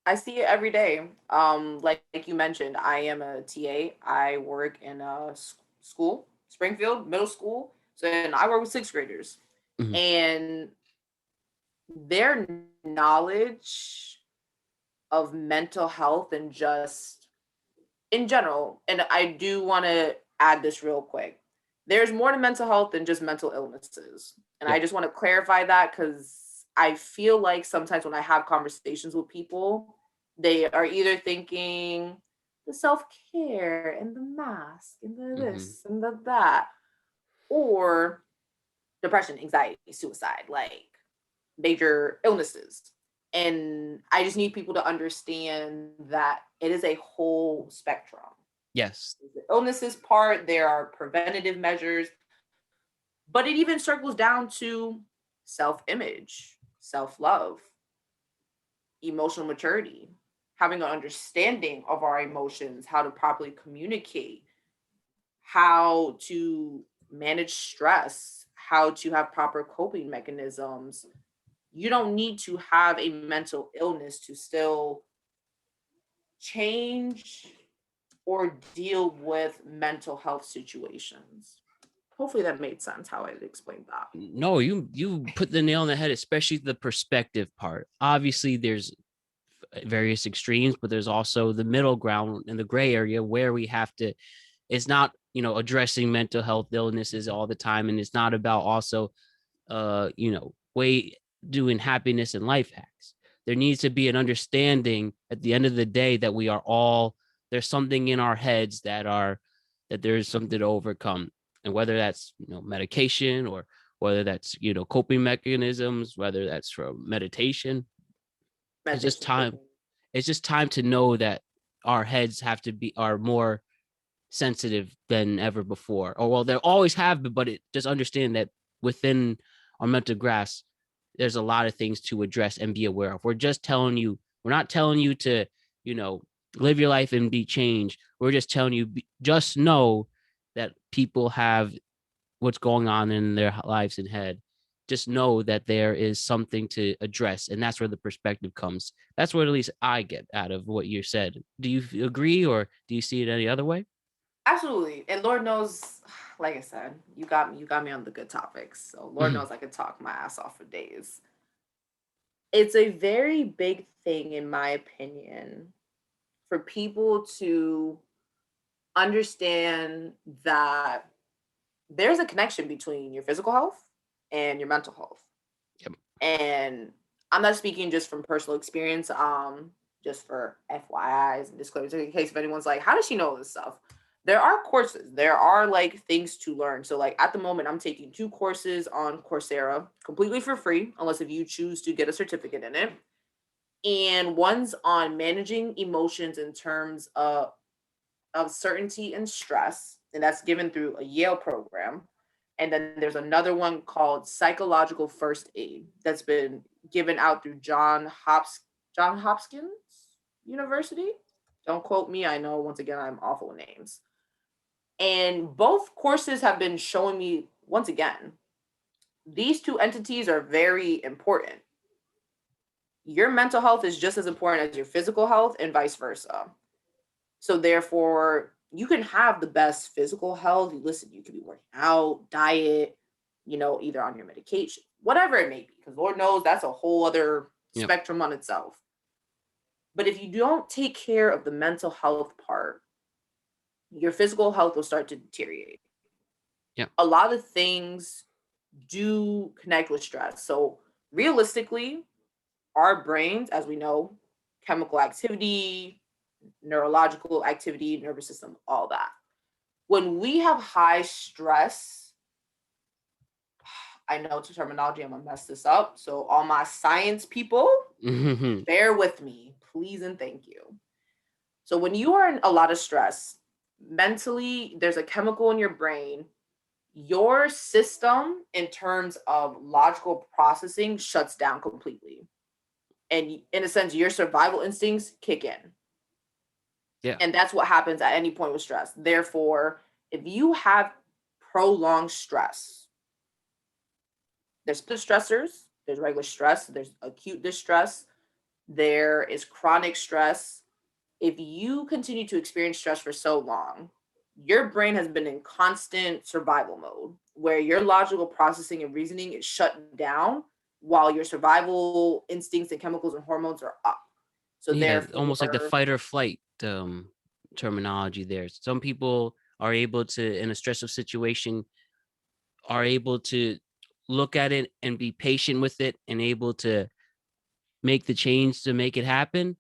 I see it every day. Like you mentioned, I am a TA. I work in a school, Springfield Middle School. So, and I work with sixth graders, Mhm. and their knowledge of mental health and just in general, and I do want to add this real quick. There's more to mental health than just mental illnesses. And I Yep. just want to clarify that, because I feel like sometimes when I have conversations with people, they are either thinking the self care and the mask and the Mm-hmm. this and the that, or depression, anxiety, suicide, like major illnesses. And I just need people to understand that it is a whole spectrum. Yes. The illnesses part, there are preventative measures, but it even circles down to self image, self love, emotional maturity, having an understanding of our emotions, how to properly communicate, how to manage stress, how to have proper coping mechanisms. You don't need to have a mental illness to still change or deal with mental health situations. Hopefully that made sense how I explained that. No, you put the nail on the head, especially the perspective part. Obviously, there's various extremes, but there's also the middle ground and the gray area where we have to. It's not addressing mental health illnesses all the time, and it's not about also way doing happiness and life hacks. There needs to be an understanding at the end of the day that we are all, there's something in our heads that there's something to overcome. And whether that's medication, or whether that's coping mechanisms, whether that's from meditation, it's just Meditation's big. time. It's just time to know that our heads are more sensitive than ever before. Or well, they always have been, but just understand that within our mental grasp, there's a lot of things to address and be aware of. We're just telling you We're not telling you to, you know, live your life and be changed. We're just telling you, just know that people have what's going on in their lives and head. Just know that there is something to address, and that's where the perspective comes. That's what at least I get out of what you said. Do you agree, or do you see it any other way? Absolutely. And Lord knows, like I said, you got me on the good topics. So Lord Mhm. knows I could talk my ass off for days. It's a very big thing, in my opinion, for people to understand that there's a connection between your physical health and your mental health. Yep. And I'm not speaking just from personal experience, just for FYIs and disclaimers in case if anyone's like, how does she know this stuff? There are courses, there are like things to learn. So, like at the moment, I'm taking 2 courses on Coursera completely for free, unless if you choose to get a certificate in it. And one's on managing emotions in terms of certainty and stress, and that's given through a Yale program. And then there's another one called Psychological First Aid that's been given out through John Hopkins University. Don't quote me. I know once again I'm awful with names. And both courses have been showing me once again these two entities are very important. Your mental health is just as important as your physical health and vice versa. So therefore, you can have the best physical health. You listen, you can be working out, diet, either on your medication, whatever it may be, because Lord knows that's a whole other Yep. spectrum on itself. But if you don't take care of the mental health part, your physical health will start to deteriorate. Yep. A lot of things do connect with stress. So realistically, our brains, as we know, chemical activity, neurological activity, nervous system, all that. When we have high stress, I know it's a terminology, I'm gonna mess this up. So, all my science people, bear with me, please and thank you. So, when you are in a lot of stress, mentally, there's a chemical in your brain. Your system, in terms of logical processing, shuts down completely. And in a sense, your survival instincts kick in. Yeah. And that's what happens at any point with stress. Therefore, if you have prolonged stress, there's the stressors, there's regular stress, there's acute distress, there is chronic stress. If you continue to experience stress for so long, your brain has been in constant survival mode where your logical processing and reasoning is shut down while your survival instincts and chemicals and hormones are up. So Yeah, almost like the therefore, fight or flight terminology there. Some people are able to, in a stressful situation, are able to look at it and be patient with it and able to make the change to make it happen.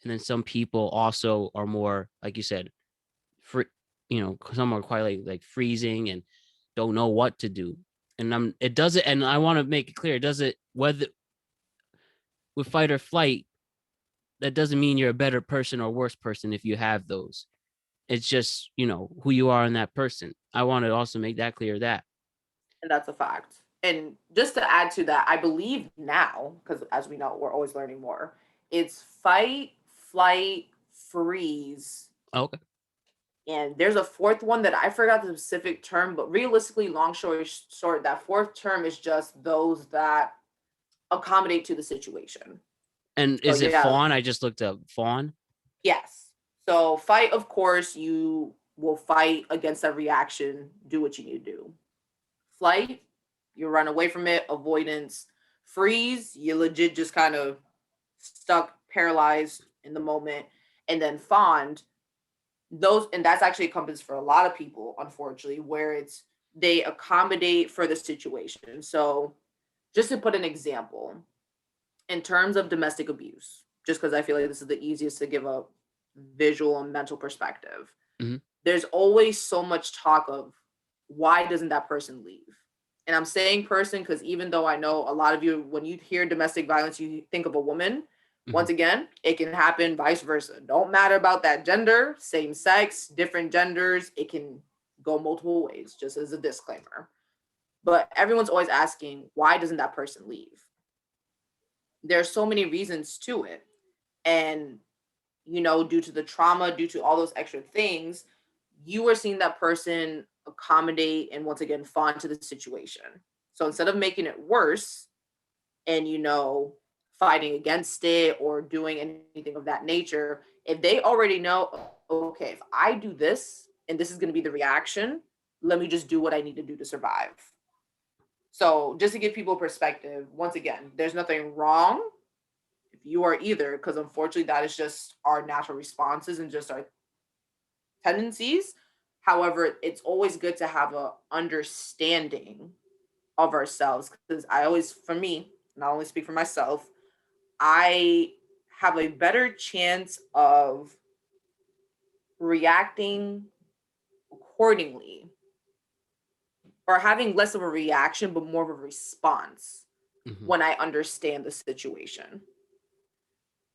And then some people also are more, like you said, free, some are quite like freezing and don't know what to do. And it doesn't, and I want to make it clear, it doesn't, whether with fight or flight, that doesn't mean you're a better person or worse person if you have those. It's just, who you are in that person. I want to also make that clear that. and that's a fact. And just to add to that, I believe now, because as we know, we're always learning more, it's fight, flight, freeze. Okay. And there's a fourth one that I forgot the specific term, but realistically, long story short, that fourth term is just those that accommodate to the situation. And So is it yeah, fawn? I just looked up fawn. yes. So fight, of course, you will fight against that reaction, do what you need to do. Flight, you run away from it, avoidance. Freeze, you legit just kind of stuck, paralyzed in the moment. And then fawn, those, and that's actually a compass for a lot of people, unfortunately, where it's they accommodate for the situation. So, just to put an example, in terms of domestic abuse, just because I feel like this is the easiest to give a visual and mental perspective, Mhm. there's always so much talk of why doesn't that person leave? And I'm saying person because even though I know a lot of you, when you hear domestic violence, you think of a woman. Mhm. Once again, it can happen vice versa. Don't matter about that gender, same sex, different genders. It can go multiple ways, just as a disclaimer. But everyone's always asking, why doesn't that person leave? There's so many reasons to it. And, due to the trauma, due to all those extra things, you were seeing that person accommodate and once again fall into the situation. So instead of making it worse and, fighting against it or doing anything of that nature, if they already know, okay, if I do this and this is going to be the reaction, let me just do what I need to do to survive. So just to give people perspective, once again, there's nothing wrong if you are either, because unfortunately that is just our natural responses and just our tendencies. However, it's always good to have a understanding of ourselves, because I always, for me, not only speak for myself, I have a better chance of reacting accordingly, or having less of a reaction but more of a response Mhm. when I understand the situation.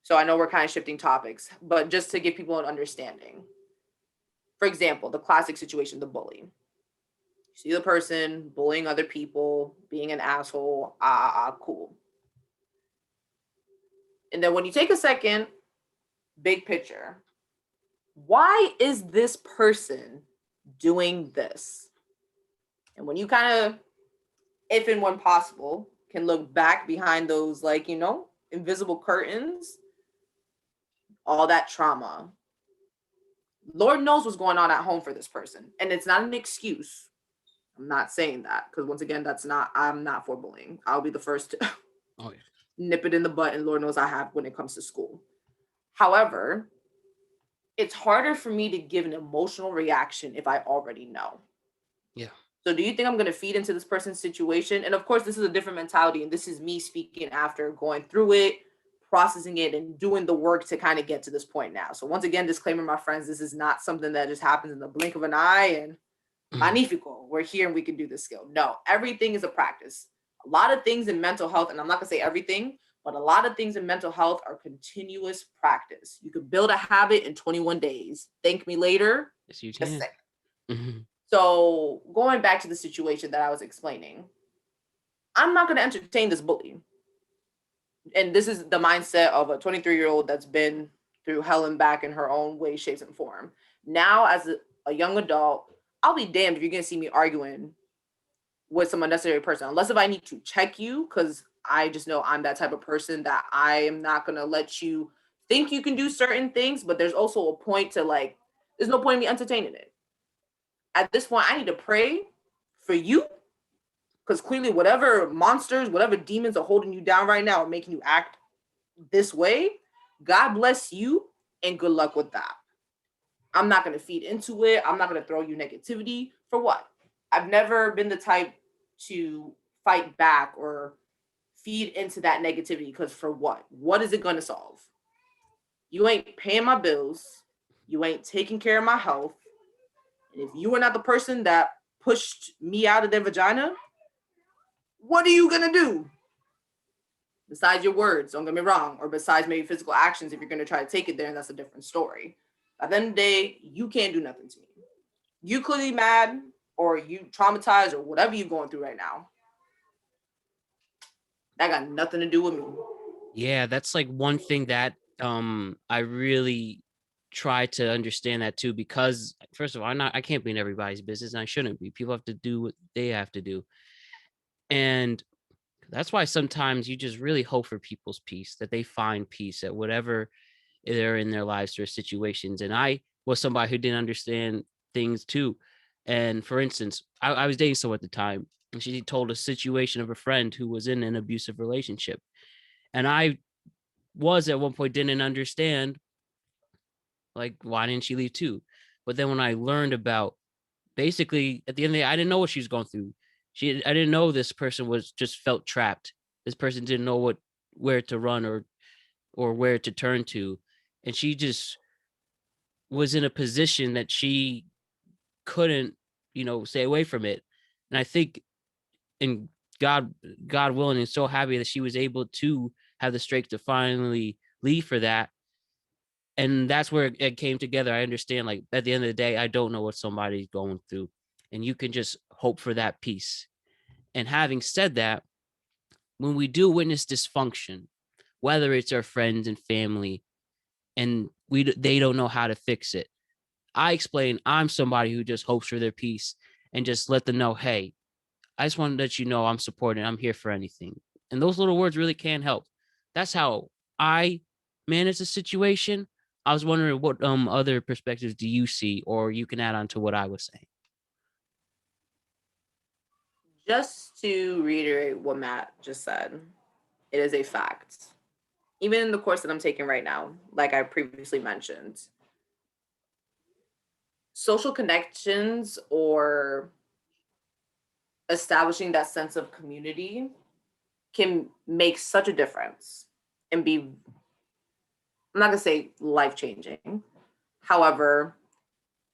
So I know we're kind of shifting topics, but just to give people an understanding. For example, the classic situation, the bully. You see the person bullying other people, being an asshole, cool. And then when you take a second, big picture, why is this person doing this? And when you kind of, if and when possible, can look back behind those, like, invisible curtains, all that trauma. Lord knows what's going on at home for this person. And it's not an excuse. I'm not saying that, because once again, I'm not for bullying. I'll be the first to Oh yeah. nip it in the butt, and Lord knows I have when it comes to school. However, it's harder for me to give an emotional reaction if I already know. Yeah. So do you think I'm going to feed into this person's situation? And of course, this is a different mentality. And this is me speaking after going through it, processing it, and doing the work to kind of get to this point now. So once again, disclaimer, my friends, this is not something that just happens in the blink of an eye and Mhm. magnifico. We're here and we can do this skill. No, everything is a practice. A lot of things in mental health, and I'm not going to say everything, but a lot of things in mental health are continuous practice. You could build a habit in 21 days. Thank me later. Yes, you Just can. say. Mhm. So going back to the situation that I was explaining, I'm not going to entertain this bully. And this is the mindset of a 23-year-old that's been through hell and back in her own way, shapes, and form. Now, as a young adult, I'll be damned if you're going to see me arguing with some unnecessary person, unless if I need to check you, because I just know I'm that type of person that I am not going to let you think you can do certain things, but there's also a point to, like, there's no point in me entertaining it. At this point, I need to pray for you, because clearly whatever monsters, whatever demons are holding you down right now are making you act this way. God bless you and good luck with that. I'm not going to feed into it. I'm not going to throw you negativity. For what? I've never been the type to fight back or feed into that negativity, because for what? What is it going to solve? You ain't paying my bills. You ain't taking care of my health. And if you are not the person that pushed me out of their vagina, what are you going to do? Besides your words, don't get me wrong, or besides maybe physical actions, if you're going to try to take it there, and that's a different story. At the end of the day, you can't do nothing to me. You clearly mad, or you traumatized, or whatever you're going through right now. That got nothing to do with me. Yeah, that's like one thing that I really try to understand that too, because first of all, I can't be in everybody's business, and I shouldn't be. People have to do what they have to do. And that's why sometimes you just really hope for people's peace, that they find peace at whatever they're in their lives or situations. And I was somebody who didn't understand things too. And for instance, I was dating someone at the time, and she told a situation of a friend who was in an abusive relationship. And I was at one point didn't understand, like, why didn't she leave too? But then when I learned about, basically at the end of the day, I didn't know what she was going through. I didn't know this person was just felt trapped. This person didn't know where to run or where to turn to. And she just was in a position that she couldn't, stay away from it. And I think, and God, God willing, and so happy that she was able to have the strength to finally leave for that. And that's where it came together. I understand, like, at the end of the day, I don't know what somebody's going through, and you can just hope for that peace. And having said that, when we do witness dysfunction, whether it's our friends and family, and they don't know how to fix it. I explain I'm somebody who just hopes for their peace and just let them know, hey, I just want to let you know I'm supporting. I'm here for anything. And those little words really can help. That's how I manage the situation. I was wondering what other perspectives do you see, or you can add on to what I was saying. Just to reiterate what Matt just said, it is a fact. Even in the course that I'm taking right now, like I previously mentioned, social connections or establishing that sense of community can make such a difference and be, I'm not going to say life changing. However,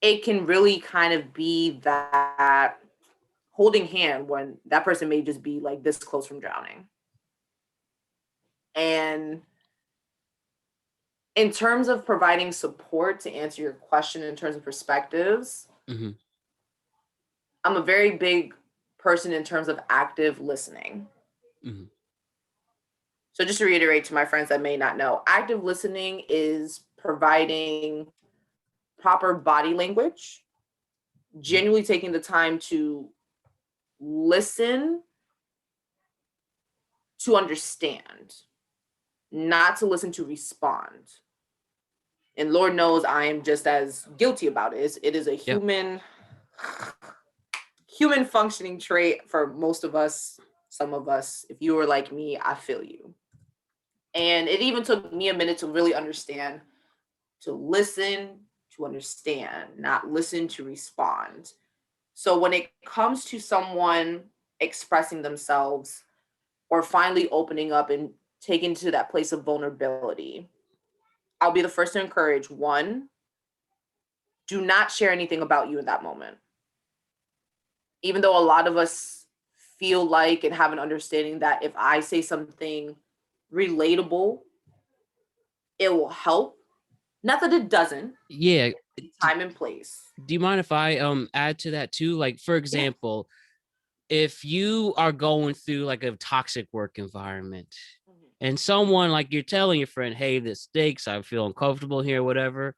it can really kind of be that holding hand when that person may just be like this close from drowning. And in terms of providing support, to answer your question in terms of perspectives, Mm-hmm. I'm a very big person in terms of active listening. Mm-hmm. So just to reiterate to my friends that may not know, active listening is providing proper body language, genuinely taking the time to listen, to understand, not to listen to respond. And Lord knows I am just as guilty about it. It is a Yep. human functioning trait for most of us. Some of us, if you were like me, I feel you. And it even took me a minute to really understand, to listen, to understand, not listen to respond. So when it comes to someone expressing themselves or finally opening up and taking to that place of vulnerability, I'll be the first to encourage, one, do not share anything about you in that moment. Even though a lot of us feel like and have an understanding that if I say something relatable, it will help. Not that it doesn't. Yeah. Time and place. Do you mind if I add to that too? Like, for Yeah. example, if you are going through like a toxic work environment and someone like you're telling your friend, hey, this stinks, I feel uncomfortable here, whatever,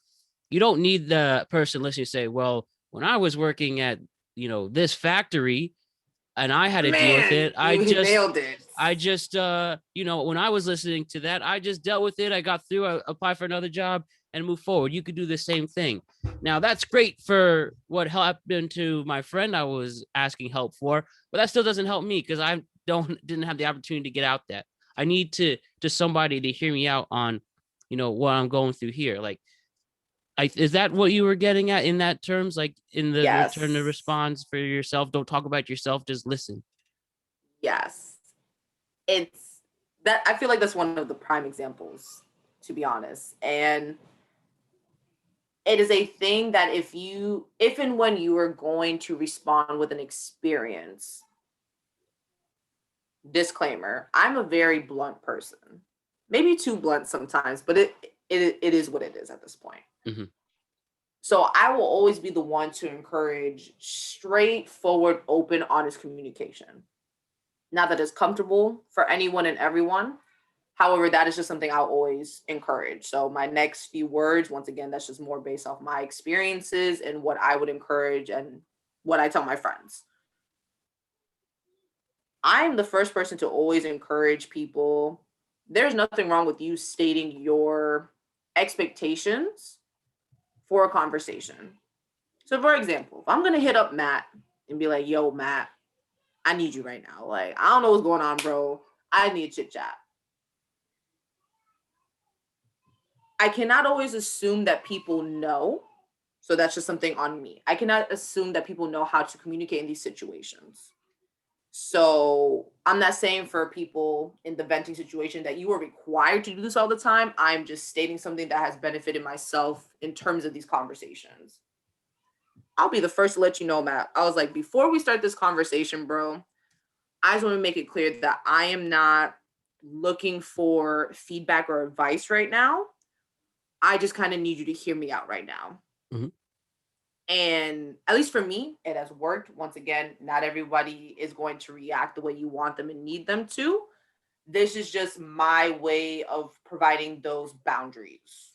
you don't need the person listening to say, well, when I was working at, this factory and I had to deal with Man, it, I you just nailed it. when I was listening to that, I just dealt with it. I got through, I applied for another job and move forward. You could do the same thing. Now that's great for what happened to my friend I was asking help for, but that still doesn't help me because I didn't have the opportunity to get out that. I need to somebody to hear me out on, what I'm going through here. Like, is that what you were getting at in that terms? Like in the return to Yes. response for yourself, don't talk about yourself, just listen. Yes. It's that, I feel like that's one of the prime examples, to be honest. And it is a thing that if and when you are going to respond with an experience, disclaimer, I'm a very blunt person. Maybe too blunt sometimes, but it is what it is at this point. Mm-hmm. So I will always be the one to encourage straightforward, open, honest communication. Not that it's comfortable for anyone and everyone. However, that is just something I'll always encourage. So my next few words, once again, that's just more based off my experiences and what I would encourage and what I tell my friends. I'm the first person to always encourage people. There's nothing wrong with you stating your expectations for a conversation. So, for example, if I'm going to hit up Matt and be like, yo, Matt, I need you right now. Like, I don't know what's going on, bro. I need a chit chat. I cannot always assume that people know. So that's just something on me. I cannot assume that people know how to communicate in these situations. So I'm not saying for people in the venting situation that you are required to do this all the time. I'm just stating something that has benefited myself in terms of these conversations. I'll be the first to let you know, Matt. I was like, before we start this conversation, bro, I just want to make it clear that I am not looking for feedback or advice right now. I just kind of need you to hear me out right now. Mm-hmm. And at least for me, it has worked. Once again, not everybody is going to react the way you want them and need them to. This is just my way of providing those boundaries.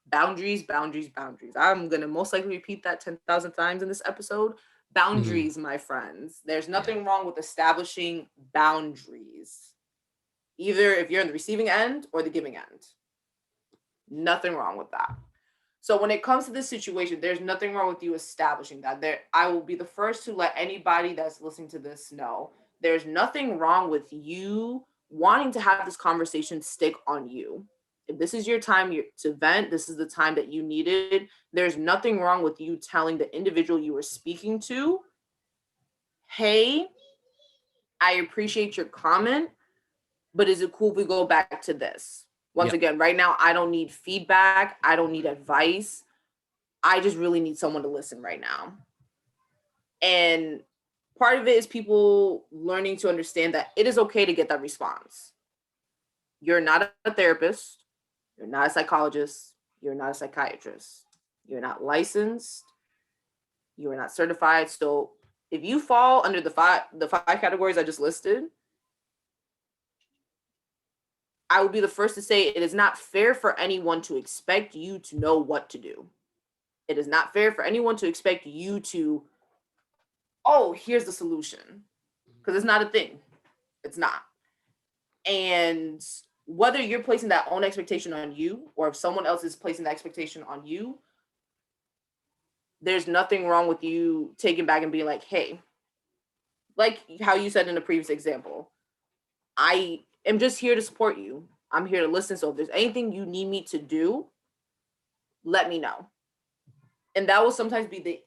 Boundaries, boundaries, boundaries. I'm going to most likely repeat that 10,000 times in this episode. Mhm. Boundaries, my friends. There's Yeah. nothing wrong with establishing boundaries, either if you're in the receiving end or the giving end. Nothing wrong with that. So when it comes to this situation, there's nothing wrong with you establishing that. I will be the first to let anybody that's listening to this know there's nothing wrong with you wanting to have this conversation stick on you. If this is your time to vent, this is the time that you needed. There's nothing wrong with you telling the individual you were speaking to, hey, I appreciate your comment, but is it cool if we go back to this? Once Yep. again, right now, I don't need feedback. I don't need advice. I just really need someone to listen right now. And part of it is people learning to understand that it is okay to get that response. You're not a therapist. You're not a psychologist. You're not a psychiatrist. You're not licensed. You are not certified. So if you fall under the five categories I just listed, I would be the first to say it is not fair for anyone to expect you to know what to do. It is not fair for anyone to expect you to, oh, here's the solution. Because it's not a thing. It's not. And whether you're placing that own expectation on you or if someone else is placing that expectation on you, there's nothing wrong with you taking back and being like, hey, like how you said in the previous example, I am just here to support you. I'm here to listen. So if there's anything you need me to do, let me know. And that will sometimes be the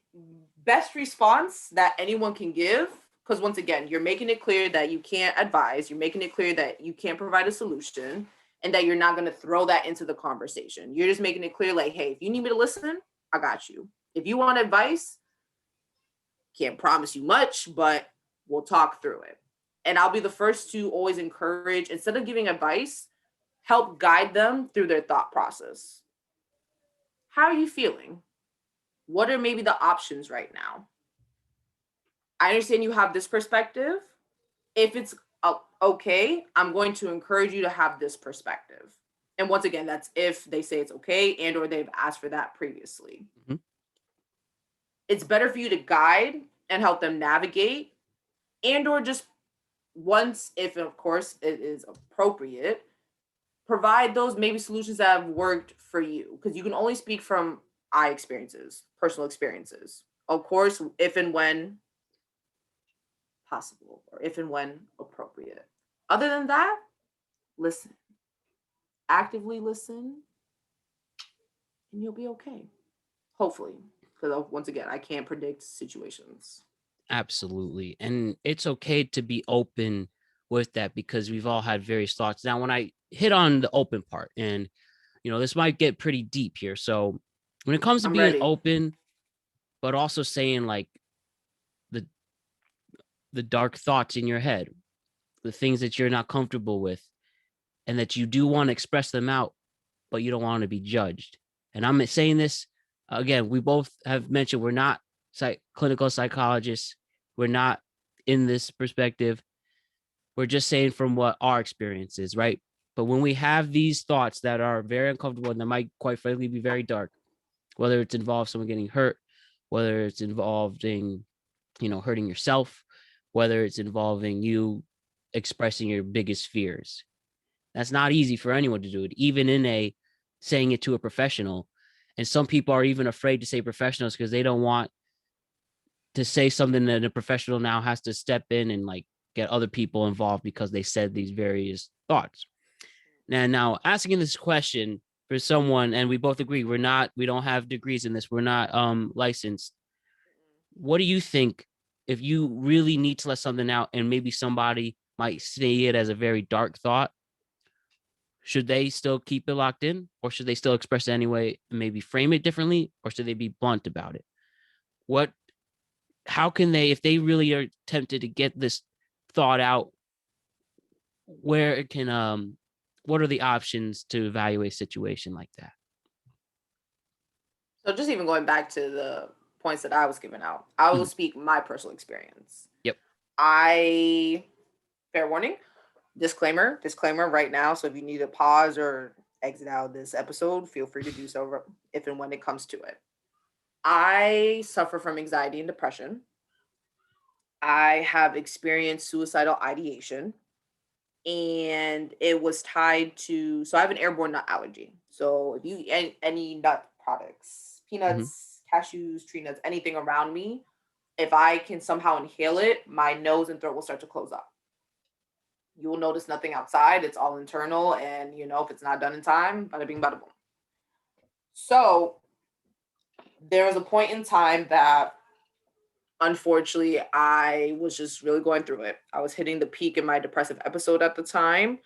best response that anyone can give. Because once again, you're making it clear that you can't advise, you're making it clear that you can't provide a solution, and that you're not going to throw that into the conversation. You're just making it clear, like, hey, if you need me to listen, I got you. If you want advice, can't promise you much, but we'll talk through it. And I'll be the first to always encourage, instead of giving advice, help guide them through their thought process. How are you feeling? What are maybe the options right now? I understand you have this perspective. If it's okay, I'm going to encourage you to have this perspective. And once again, that's if they say it's okay and or they've asked for that previously. Mhm. It's better for you to guide and help them navigate and or just once, if of course it is appropriate, provide those maybe solutions that have worked for you because you can only speak from personal experiences. Of course, if and when possible or if and when appropriate. Other than that, listen, actively listen, and you'll be okay. Hopefully, because once again, I can't predict situations. Absolutely. And it's okay to be open with that because we've all had various thoughts. Now, when I hit on the open part, and this might get pretty deep here. So when it comes to I'm being ready. open, but also saying like the the dark thoughts in your head, the things that you're not comfortable with, and that you do want to express them out, but you don't want to be judged. And I'm saying this again, we both have mentioned we're not clinical psychologists. We're not in this perspective. We're just saying from what our experience is, right? But when we have these thoughts that are very uncomfortable and that might quite frankly be very dark, whether it's involved someone getting hurt, whether it's involving, hurting yourself, whether it's involving you expressing your biggest fears. That's not easy for anyone to do it, even in saying it to a professional. And some people are even afraid to say professionals because they don't want to say something that a professional now has to step in and like get other people involved because they said these various thoughts. Now asking this question for someone, and we both agree we don't have degrees in this, we're not licensed. What do you think if you really need to let something out and maybe somebody might see it as a very dark thought? Should they still keep it locked in, or should they still express it anyway and maybe frame it differently, or should they be blunt about it? What How can they, if they really are tempted to get this thought out, where it can what are the options to evaluate a situation like that? So just even going back to the points that I was giving out, I will Mhm. speak my personal experience. Yep. I fair warning, disclaimer right now. So if you need to pause or exit out of this episode, feel free to do so if and when it comes to it. I suffer from anxiety and depression. I have experienced suicidal ideation, and it was tied to, so I have an airborne nut allergy. So if you eat any nut products, Hmm. peanuts, cashews, tree nuts, anything around me, if I can somehow inhale it, my nose and throat will start to close up. You will notice nothing outside. It's all internal. And, if it's not done in time, bada bing, bada boom. So there was a point in time that, unfortunately, I was just really going through it. I was hitting the peak in my depressive episode at the time.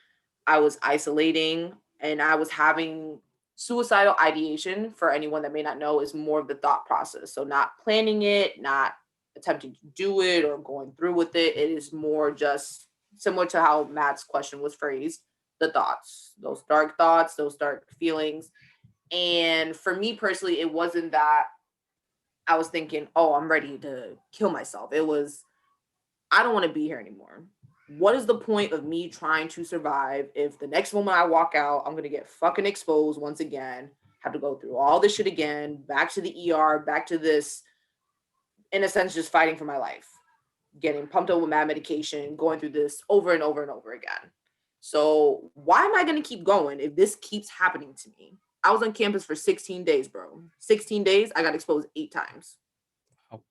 I was isolating and I was having suicidal ideation. For anyone that may not know, is more of the thought process. So, not planning it, not attempting to do it or going through with it. It is more just similar to how Matt's question was phrased, the thoughts, those dark thoughts, those dark feelings. And for me personally, it wasn't that I was thinking, oh, I'm ready to kill myself. It was, I don't want to be here anymore. What is the point of me trying to survive if the next moment I walk out, I'm going to get fucking exposed once again, have to go through all this shit again, back to the ER, back to this, in a sense, just fighting for my life, getting pumped up with mad medication, going through this over and over and over again. So why am I going to keep going if this keeps happening to me? I was on campus for 16 days, bro. 16 days, I got exposed 8 times. Oh.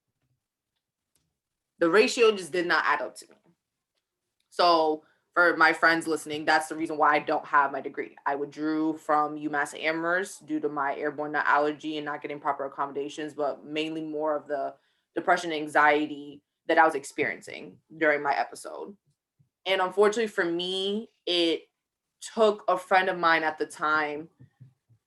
The ratio just did not add up to me. So for my friends listening, that's the reason why I don't have my degree. I withdrew from UMass Amherst due to my airborne nut allergy and not getting proper accommodations, but mainly more of the depression and anxiety that I was experiencing during my episode. And unfortunately for me, it took a friend of mine at the time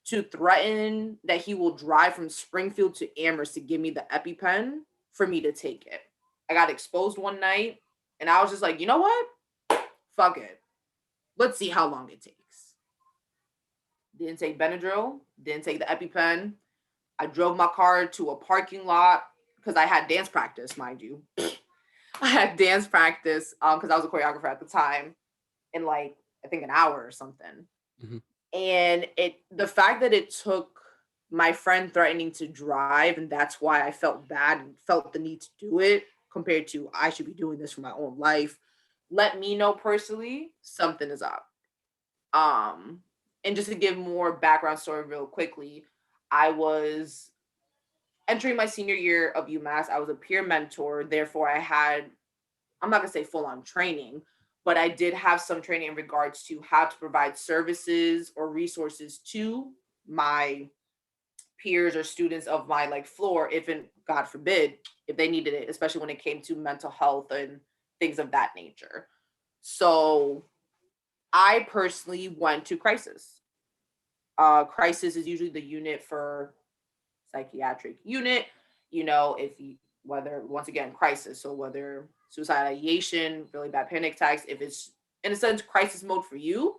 to threaten that he will drive from Springfield to Amherst to give me the EpiPen for me to take it. I got exposed one night and I was just like, you know what? Fuck it. Let's see how long it takes. Didn't take Benadryl, didn't take the EpiPen. I drove my car to a parking lot because I had dance practice, mind you. I had dance practice because I was a choreographer at the time in like, I think an hour or something. Hmm. And the fact that it took my friend threatening to drive, and that's why I felt bad and felt the need to do it compared to I should be doing this for my own life, let me know personally something is up. Um, and just to give more background story real quickly, I was entering my senior year of UMass. I was a peer mentor, therefore I had, I'm not gonna say full on training, but I did have some training in regards to how to provide services or resources to my peers or students of my like floor, if and God forbid, if they needed it, especially when it came to mental health and things of that nature. So I personally went to crisis. Crisis is usually the unit for psychiatric unit. If you, whether once again crisis, so whether suicide ideation, really bad panic attacks, if it's in a sense crisis mode for you,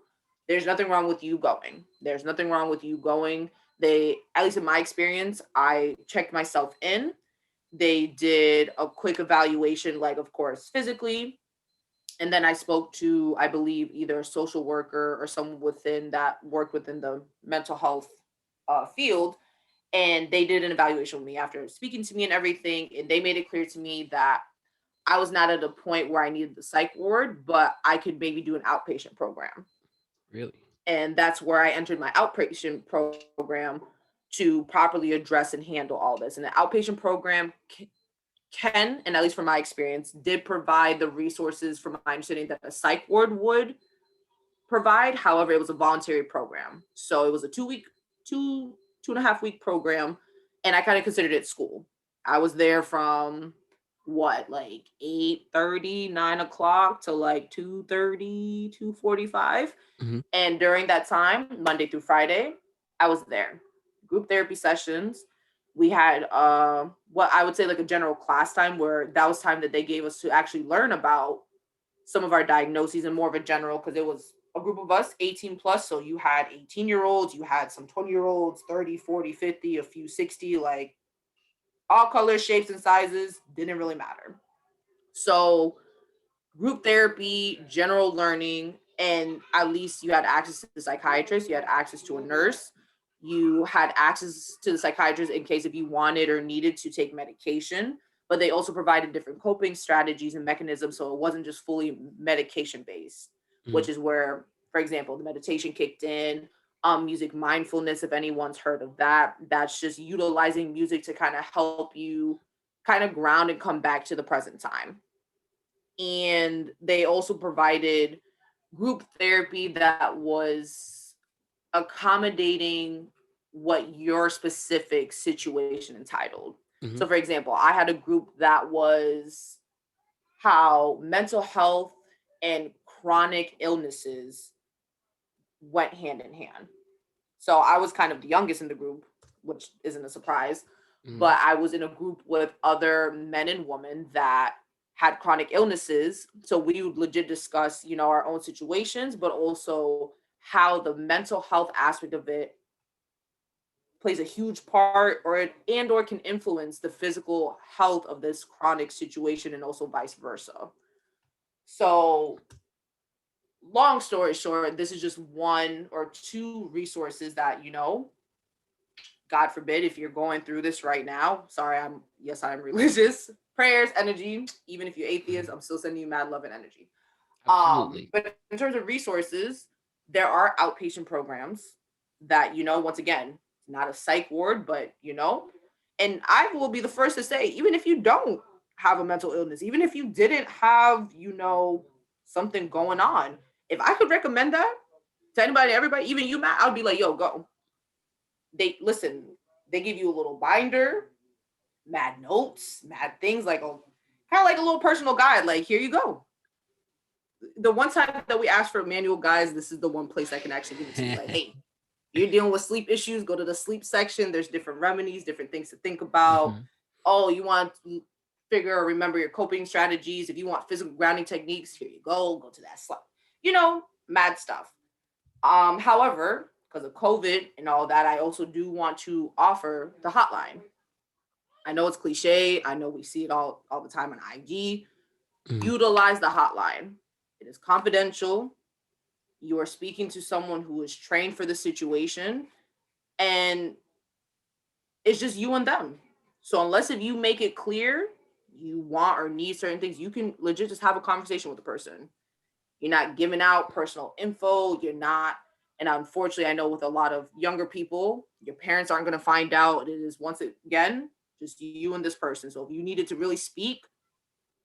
there's nothing wrong with you going. There's nothing wrong with you going. They, at least in my experience, I checked myself in. They did a quick evaluation, like of course physically, and then I spoke to, I believe, either a social worker or someone within that worked within the mental health field, and they did an evaluation with me after speaking to me and everything, and they made it clear to me that I was not at a point where I needed the psych ward, but I could maybe do an outpatient program. Really? And that's where I entered my outpatient program to properly address and handle all this. And the outpatient program can, and at least from my experience, did provide the resources from my understanding that a psych ward would provide. However, it was a voluntary program. So it was a 2 week, 2.5 week program. And I kind of considered it school. I was there from what, like 8:30, 9 o'clock to like 2:30, 2:45. Hmm. And during that time, Monday through Friday, I was there. Group therapy sessions. We had what I would say like a general class time, where that was time that they gave us to actually learn about some of our diagnoses and more of a general, because it was a group of us 18 plus. So you had 18-year-olds, you had some 20-year-olds, 30, 40, 50, a few 60, like all colors, shapes, and sizes, didn't really matter. So group therapy, general learning, and at least you had access to the psychiatrist, you had access to a nurse, you had access to the psychiatrist in case if you wanted or needed to take medication. But they also provided different coping strategies and mechanisms, so it wasn't just fully medication based, Mhm. which is where, for example, the meditation kicked in. Music mindfulness, if anyone's heard of that, that's just utilizing music to kind of help you kind of ground and come back to the present time. And they also provided group therapy that was accommodating what your specific situation entitled. Mhm. So, for example, I had a group that was how mental health and chronic illnesses went hand in hand. So, I was kind of the youngest in the group, which isn't a surprise, Mhm. but I was in a group with other men and women that had chronic illnesses. So, we would legit discuss, our own situations, but also how the mental health aspect of it plays a huge part or can influence the physical health of this chronic situation and also vice versa. So long story short, this is just one or two resources that God forbid if you're going through this right now. Sorry, I'm religious. Prayers, energy. Even if you're atheist, Mhm. I'm still sending you mad love and energy. Absolutely. But in terms of resources, there are outpatient programs that, once again, not a psych ward, but and I will be the first to say, even if you don't have a mental illness, even if you didn't have, something going on, if I could recommend that to anybody, everybody, even you, Matt, I'd be like, yo, go. They listen, they give you a little binder, mad notes, mad things, like a kind of like a little personal guide. Like, here you go. The one time that we asked for manual guides, this is the one place I can actually give it to you. Like, hey, you're dealing with sleep issues, go to the sleep section. There's different remedies, different things to think about. Mhm. Oh, you want to figure or remember your coping strategies. If you want physical grounding techniques, here you go to that slide. Mad stuff. However, because of COVID and all that, I also do want to offer the hotline. I know it's cliche. I know we see it all the time on IG. Mhm. Utilize the hotline. It is confidential. You are speaking to someone who is trained for the situation, and it's just you and them. So unless if you make it clear you want or need certain things, you can legit just have a conversation with the person. You're not giving out personal info. You're not, and unfortunately, I know with a lot of younger people, your parents aren't going to find out. It is once again just you and this person. So if you needed to really speak,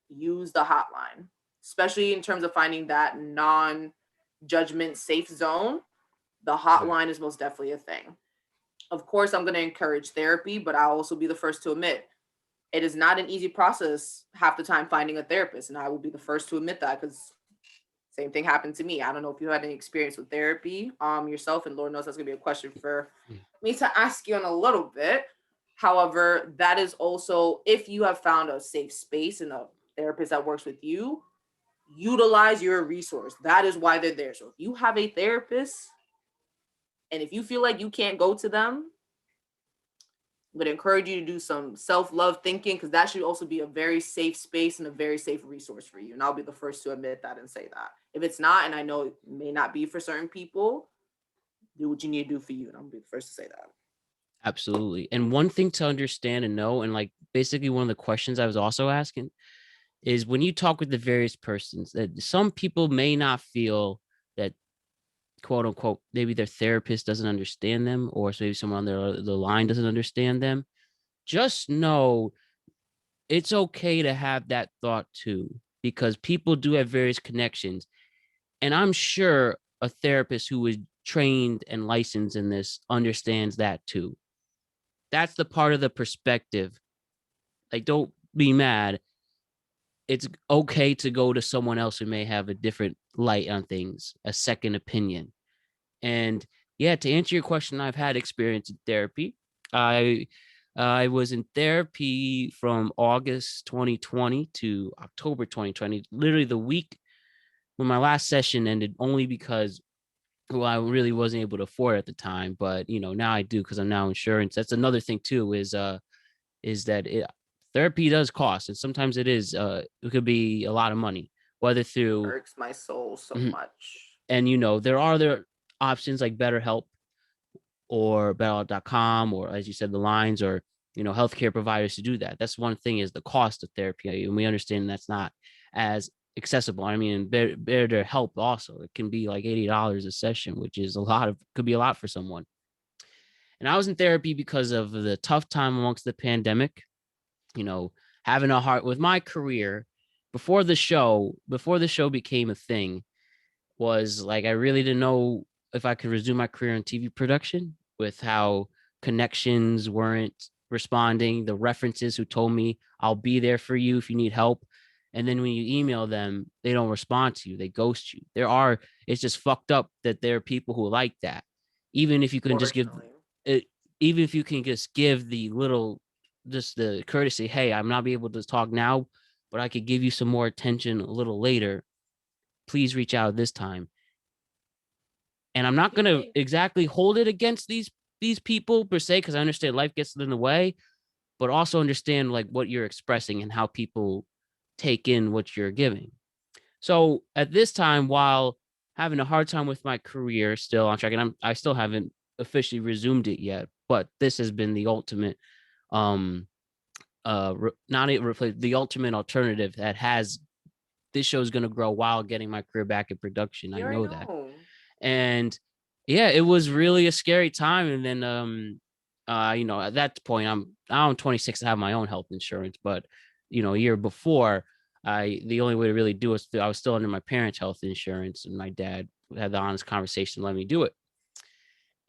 use the hotline, especially in terms of finding that non-judgment safe zone. The Right. hotline is most definitely a thing. Of course, I'm going to encourage therapy, but I'll also be the first to admit it is not an easy process half the time finding a therapist. And I will be the first to admit that because same thing happened to me. I don't know if you had any experience with therapy yourself, and Lord knows that's gonna be a question for Mhm. me to ask you in a little bit. However, that is also if you have found a safe space and a therapist that works with you, utilize your resource. That is why they're there. So if you have a therapist and if you feel like you can't go to them, would encourage you to do some self-love thinking because that should also be a very safe space and a very safe resource for you. And I'll be the first to admit that and say that. If it's not, and I know it may not be for certain people, do what you need to do for you. And I'm gonna be the first to say that. Absolutely. And one thing to understand and know, and like basically one of the questions I was also asking is when you talk with the various persons, that some people may not feel that quote unquote, maybe their therapist doesn't understand them, or so maybe someone on the line doesn't understand them. Just know it's okay to have that thought too, because people do have various connections. And I'm sure a therapist who is trained and licensed in this understands that too. That's the part of the perspective. Like, don't be mad. It's okay to go to someone else who may have a different light on things, a second opinion. And yeah, to answer your question, I've had experience in therapy. I was in therapy from August 2020 to October 2020, literally the week when my last session ended, only because well, I really wasn't able to afford it at the time, but now I do because I'm now insurance. That's another thing too, is that therapy does cost, and sometimes it could be a lot of money, whether through Irks my soul so mhm, much. And, there are other options like BetterHelp or BetterHelp.com, or as you said, the lines, or, healthcare providers to do that. That's one thing, is the cost of therapy. And we understand that's not as accessible. I mean, BetterHelp also, it can be like $80 a session, which is could be a lot for someone. And I was in therapy because of the tough time amongst the pandemic, you know, having a heart with my career before the show became a thing. Was like, I really didn't know if I could resume my career in TV production, with how connections weren't responding, the references who told me I'll be there for you if you need help. And then when you email them, they don't respond to you. They ghost you. It's just fucked up that there are people who like that. Even if you can just give Unfortunately. it, even if you can just give just the courtesy, hey, I'm not be able to talk now, but I could give you some more attention a little later. Please reach out this time. And I'm not going to exactly hold it against these people per se, because I understand life gets in the way, but also understand like what you're expressing and how people take in what you're giving. So at this time, while having a hard time with my career still on track, and I still haven't officially resumed it yet, but this has been the ultimate not even replace the ultimate alternative that has this show is going to grow while getting my career back in production. I You already know that. know. And yeah, it was really a scary time. And then at that point, I'm 26 to have my own health insurance, but a year before, the only way to really do it, I was still under my parents' health insurance, and my dad had the honest conversation to let me do it.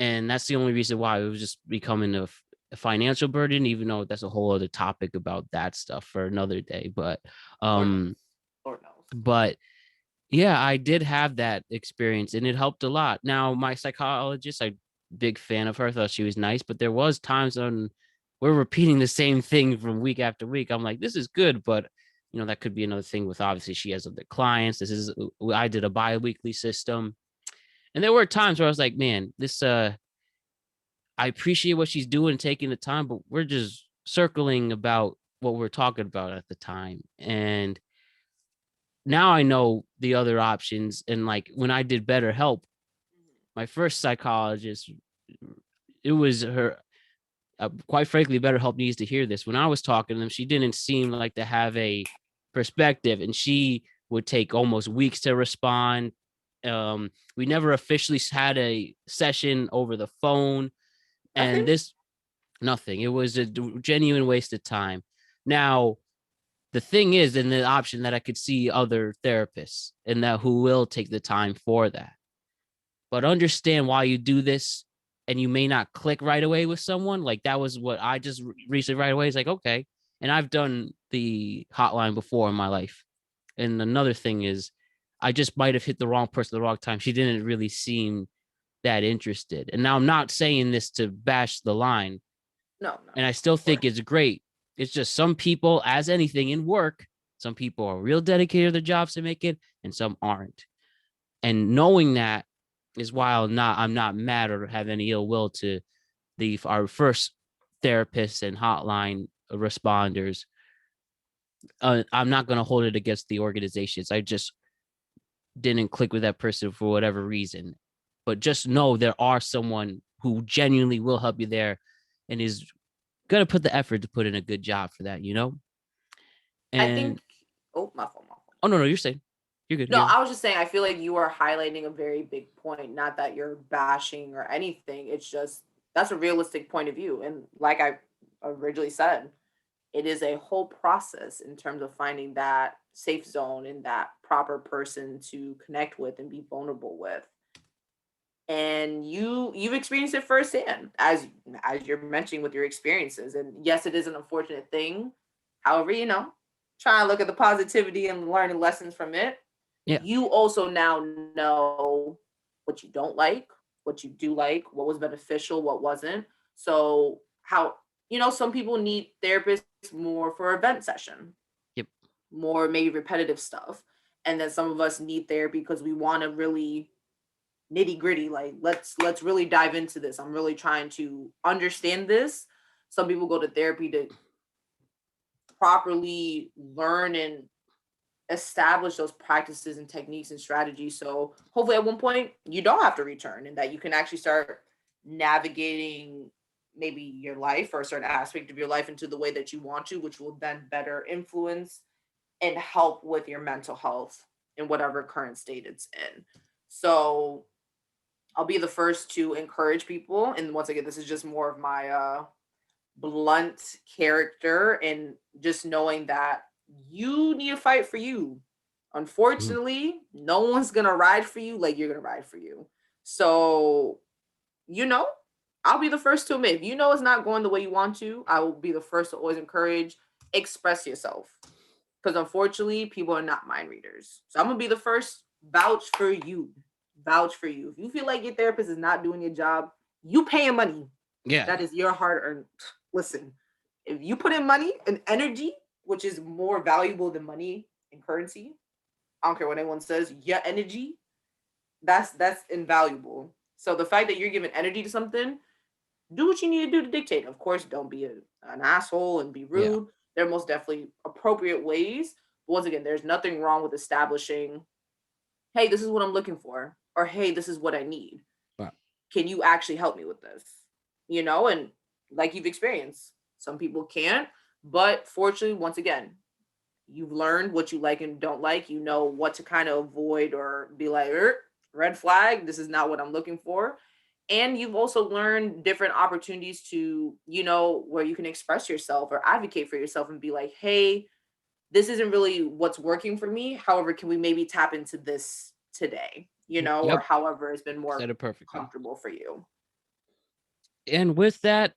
And that's the only reason why it was just becoming a financial burden, even though that's a whole other topic about that stuff for another day. But Lord knows. um Lord knows. but yeah, I did have that experience, and it helped a lot. Now, my psychologist, I'm a big fan of her, thought she was nice, but there was times when we're repeating the same thing from week after week. I'm like, this is good, but that could be another thing with, obviously, she has other clients. I did a bi-weekly system. And there were times where I was like, man, I appreciate what she's doing, taking the time, but we're just circling about what we're talking about at the time. And now I know the other options. And like when I did BetterHelp, my first psychologist, it was her. Quite frankly, BetterHelp needs to hear this. When I was talking to them, she didn't seem like to have a perspective, and she would take almost weeks to respond. We never officially had a session over the phone, and Nothing? nothing. It was a genuine waste of time. Now, the thing is, in the option that I could see other therapists and that who will take the time for that. But understand why you do this, and you may not click right away with someone. Like that was what I just recently right away. It's like, okay. And I've done the hotline before in my life. And another thing is, I just might have hit the wrong person at the wrong time. She didn't really seem that interested. And now I'm not saying this to bash the line. No, no. And I still Of think course. it's great. It's just some people, as anything in work, some people are real dedicated to their jobs to make it, and some aren't. And knowing that is why I'm not mad or have any ill will to our first therapists and hotline responders. I'm not going to hold it against the organizations. I just didn't click with that person for whatever reason. But just know there are someone who genuinely will help you there and is going to put the effort to put in a good job for that, I think. And Oh, my fault. My fault. oh no, you're saying you're good. No, Yeah. I was just saying. I feel like you are highlighting a very big point. Not that you're bashing or anything. It's just that's a realistic point of view. And like I originally said, it is a whole process in terms of finding that safe zone and that proper person to connect with and be vulnerable with. And you've experienced it firsthand, as you're mentioning with your experiences. And yes, it is an unfortunate thing. However, try and look at the positivity and learning lessons from it. Yeah. You also now know what you don't like, what you do like, what was beneficial, what wasn't. So how some people need therapists more for event session, Yep. more maybe repetitive stuff, and then some of us need therapy because we want to really nitty gritty. Like let's really dive into this. I'm really trying to understand this. Some people go to therapy to properly learn and establish those practices and techniques and strategies. So hopefully at one point you don't have to return, and that you can actually start navigating maybe your life or a certain aspect of your life into the way that you want to, which will then better influence and help with your mental health in whatever current state it's in. So I'll be the first to encourage people. And once again, this is just more of my blunt character, and just knowing that you need to fight for you. Mhm. Unfortunately, no one's gonna ride for you like you're gonna ride for you. So, you know, I'll be the first to admit, if you know it's not going the way you want to, I will be the first to always encourage, express yourself. Because unfortunately, people are not mind readers. So I'm gonna be the first vouch for you. Vouch for you. If you feel like your therapist is not doing your job, you paying money. Yeah. That is your hard earned. Listen, if you put in money and energy, which is more valuable than money and currency, I don't care what anyone says, your energy, that's invaluable. So the fact that you're giving energy to something, do what you need to do to dictate. Of course, don't be an asshole and be Yeah. rude. There are most definitely appropriate ways. But once again, there's nothing wrong with establishing, hey, this is what I'm looking for, or hey, this is what I need. Right. Can you actually help me with this? And like you've experienced, some people can't. But fortunately, once again, you've learned what you like and don't like. You know what to kind of avoid or be like, red flag, this is not what I'm looking for. And you've also learned different opportunities to, where you can express yourself or advocate for yourself and be like, hey, this isn't really what's working for me. However, can we maybe tap into this today, or Yep. however it's been more Said it perfectly. comfortable for you? And with that,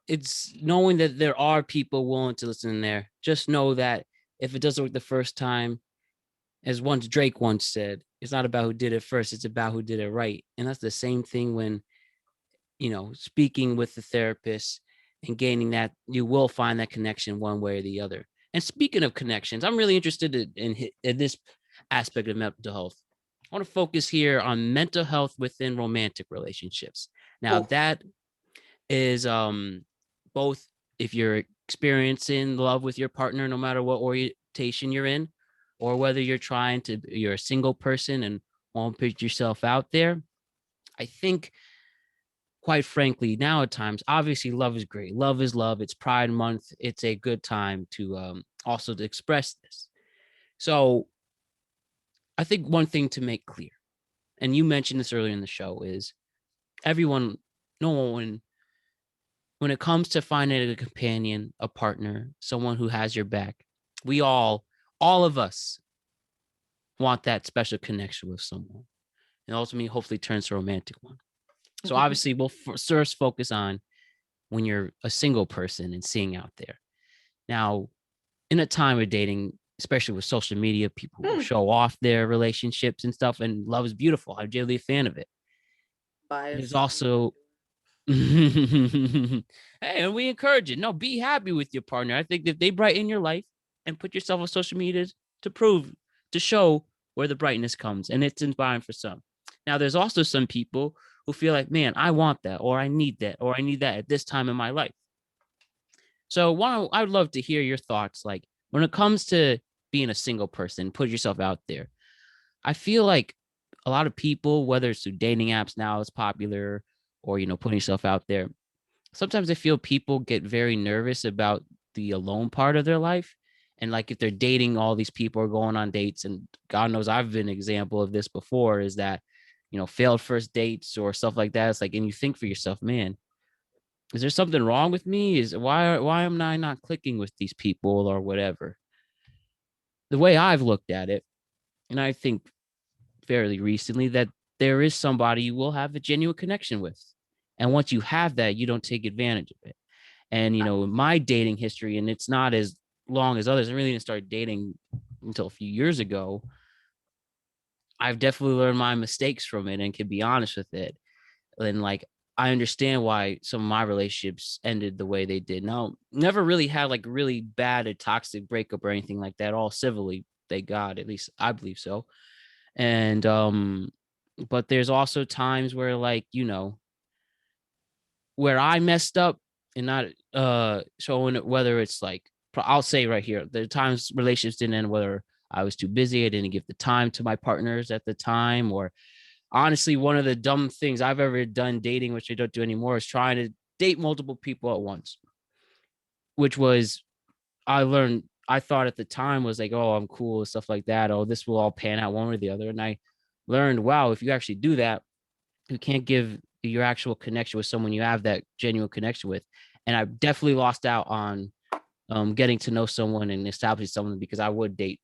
it's knowing that there are people willing to listen in there. Just know that if it doesn't work the first time, as once Drake once said, it's not about who did it first, it's about who did it right. And that's the same thing when, speaking with the therapist and gaining that, you will find that connection one way or the other. And speaking of connections, I'm really interested in this aspect of mental health. I want to focus here on mental health within romantic relationships. Now, Oh, that is both if you're experiencing love with your partner, no matter what orientation you're in, or whether you're a single person and want to put yourself out there. I think, quite frankly, now at times, obviously love is great. Love is love. It's Pride Month. It's a good time to also to express this. So I think one thing to make clear, and you mentioned this earlier in the show, is everyone, no one, when it comes to finding a companion, a partner, someone who has your back, we all of us want that special connection with someone, and ultimately, hopefully, turns to a romantic one. So obviously, we'll first focus on when you're a single person and seeing out there. Now, in a time of dating, especially with social media, people will show off their relationships and stuff, and love is beautiful. I'm generally a fan of it. There's bias. also hey, and we encourage it. No, be happy with your partner. I think if they brighten your life, and put yourself on social media to prove, to show where the brightness comes, and it's inspiring for some. Now, there's also some people who feel like, man, I want that, or I need that, or I need that at this time in my life. So, I would love to hear your thoughts. Like, when it comes to being a single person, put yourself out there. I feel like a lot of people, whether it's through dating apps now, it's popular, or putting yourself out there, sometimes I feel people get very nervous about the alone part of their life. And like if they're dating all these people or going on dates, and God knows I've been an example of this before, is that, failed first dates or stuff like that. It's like, and you think for yourself, man, is there something wrong with me? Is why am I not clicking with these people or whatever? The way I've looked at it, and I think fairly recently, that there is somebody you will have a genuine connection with. And once you have that, you don't take advantage of it. And my dating history, and it's not as long as others. I really didn't start dating until a few years ago. I've definitely learned my mistakes from it and can be honest with it. And like, I understand why some of my relationships ended the way they did. Now, never really had like really bad or toxic breakup or anything like that, all civilly, thank God, at least I believe so. And but there's also times where, like, where I messed up, and not showing it, whether it's like, I'll say right here, there are times relationships didn't end whether I was too busy. I didn't give the time to my partners at the time. Or honestly, one of the dumb things I've ever done dating, which I don't do anymore, is trying to date multiple people at once, which was, I learned, I thought at the time was like, oh, I'm cool, stuff like that. Oh, this will all pan out one or the other. And I learned, wow, if you actually do that, you can't give your actual connection with someone you have that genuine connection with. And I definitely lost out on getting to know someone and establishing someone, because I would date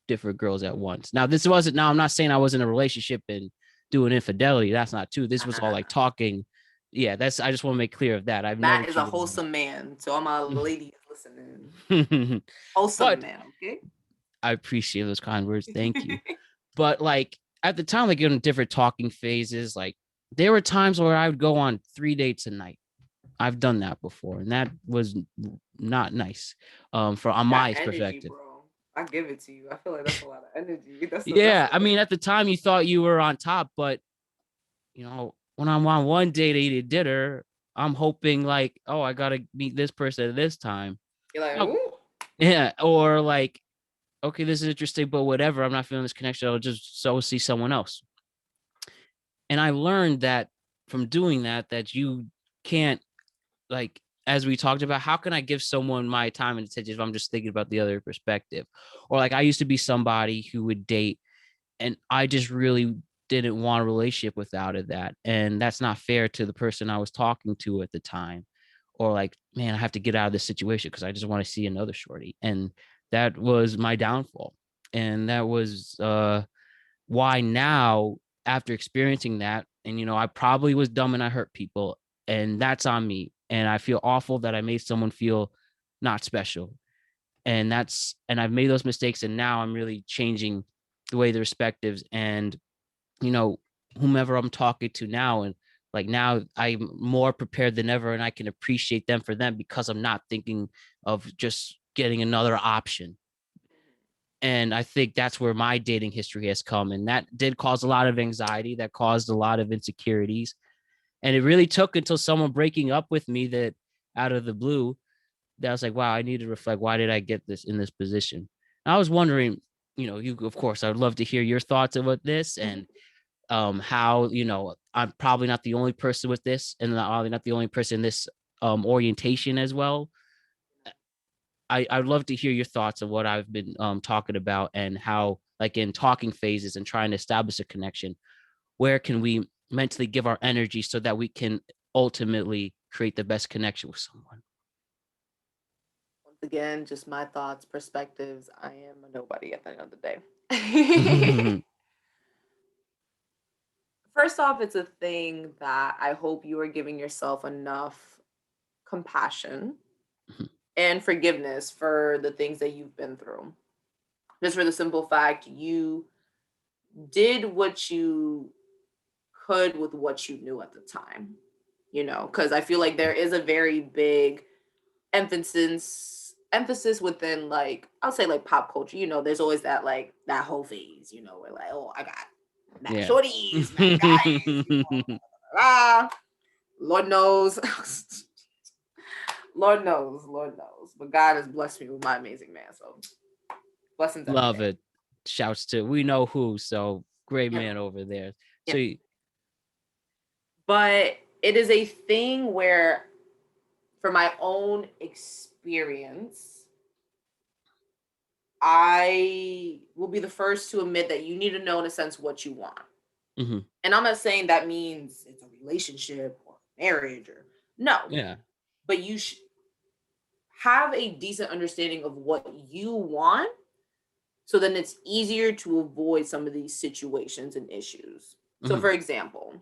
different girls at once. Now, this wasn't, now I'm not saying I was in a relationship and doing infidelity. That's not true. This was all like talking. Yeah, that's, I just want to make clear of that. I've never Matt is a cheated wholesome man. So all my ladies listening. on. Wholesome But man, okay? I appreciate those kind words. Thank you. But like at the time, like in different talking phases, like there were times where I would go on 3 dates a night. I've done that before, and that was not nice. For on Got my energy, perspective. bro. I give it to you. I feel like that's a lot of energy. That's Yeah, a I mean, at the time you thought you were on top, but when I'm on one date eating dinner, I'm hoping like, oh, I gotta meet this person at this time. you're like, Oh, ooh. yeah, or like, okay, this is interesting, but whatever, I'm not feeling this connection. I'll just so see someone else. And I learned that from doing that, that you can't, like, as we talked about, how can I give someone my time and attention if I'm just thinking about the other perspective? Or like I used to be somebody who would date and I just really didn't want a relationship without it, that. And that's not fair to the person I was talking to at the time. Or like, man, I have to get out of this situation because I just want to see another shorty. And that was my downfall. And that was why now, after experiencing that, and I probably was dumb and I hurt people, and that's on me. And I feel awful that I made someone feel not special. And I've made those mistakes, and now I'm really changing the way the perspectives and you know whomever I'm talking to now, and like now I'm more prepared than ever, and I can appreciate them for them because I'm not thinking of just getting another option. And I think that's where my dating history has come, and that did cause a lot of anxiety, that caused a lot of insecurities. And it really took until someone breaking up with me, that out of the blue, that I was like, wow, I need to reflect, why did I get this in this position? And I was wondering, you, of course, I would love to hear your thoughts about this, and how I'm probably not the only person with this, and not the only person in this orientation as well. I'd love to hear your thoughts on what I've been talking about, and how, like in talking phases and trying to establish a connection, where can we mentally give our energy so that we can ultimately create the best connection with someone. Once again, just my thoughts, perspectives. I am a nobody at the end of the day. First off, it's a thing that I hope you are giving yourself enough compassion and forgiveness for the things that you've been through. Just for the simple fact you did what you could with what you knew at the time, because I feel like there is a very big emphasis within, like, I'll say, like, pop culture. There's always that, like, that whole phase, where, like, oh, I got mad Yeah. shorties, mad guys, ah, Lord knows. Lord knows. But God has blessed me with my amazing man. So blessings every Love day. it. Shouts to, we know who, so great Yep. man over there. Yep. So But it is a thing where, for my own experience, I will be the first to admit that you need to know, in a sense, what you want. mm-hmm. And I'm not saying that means it's a relationship or marriage, or no. Yeah. But you should have a decent understanding of what you want, so then it's easier to avoid some of these situations and issues. So, Mm-hmm. for example,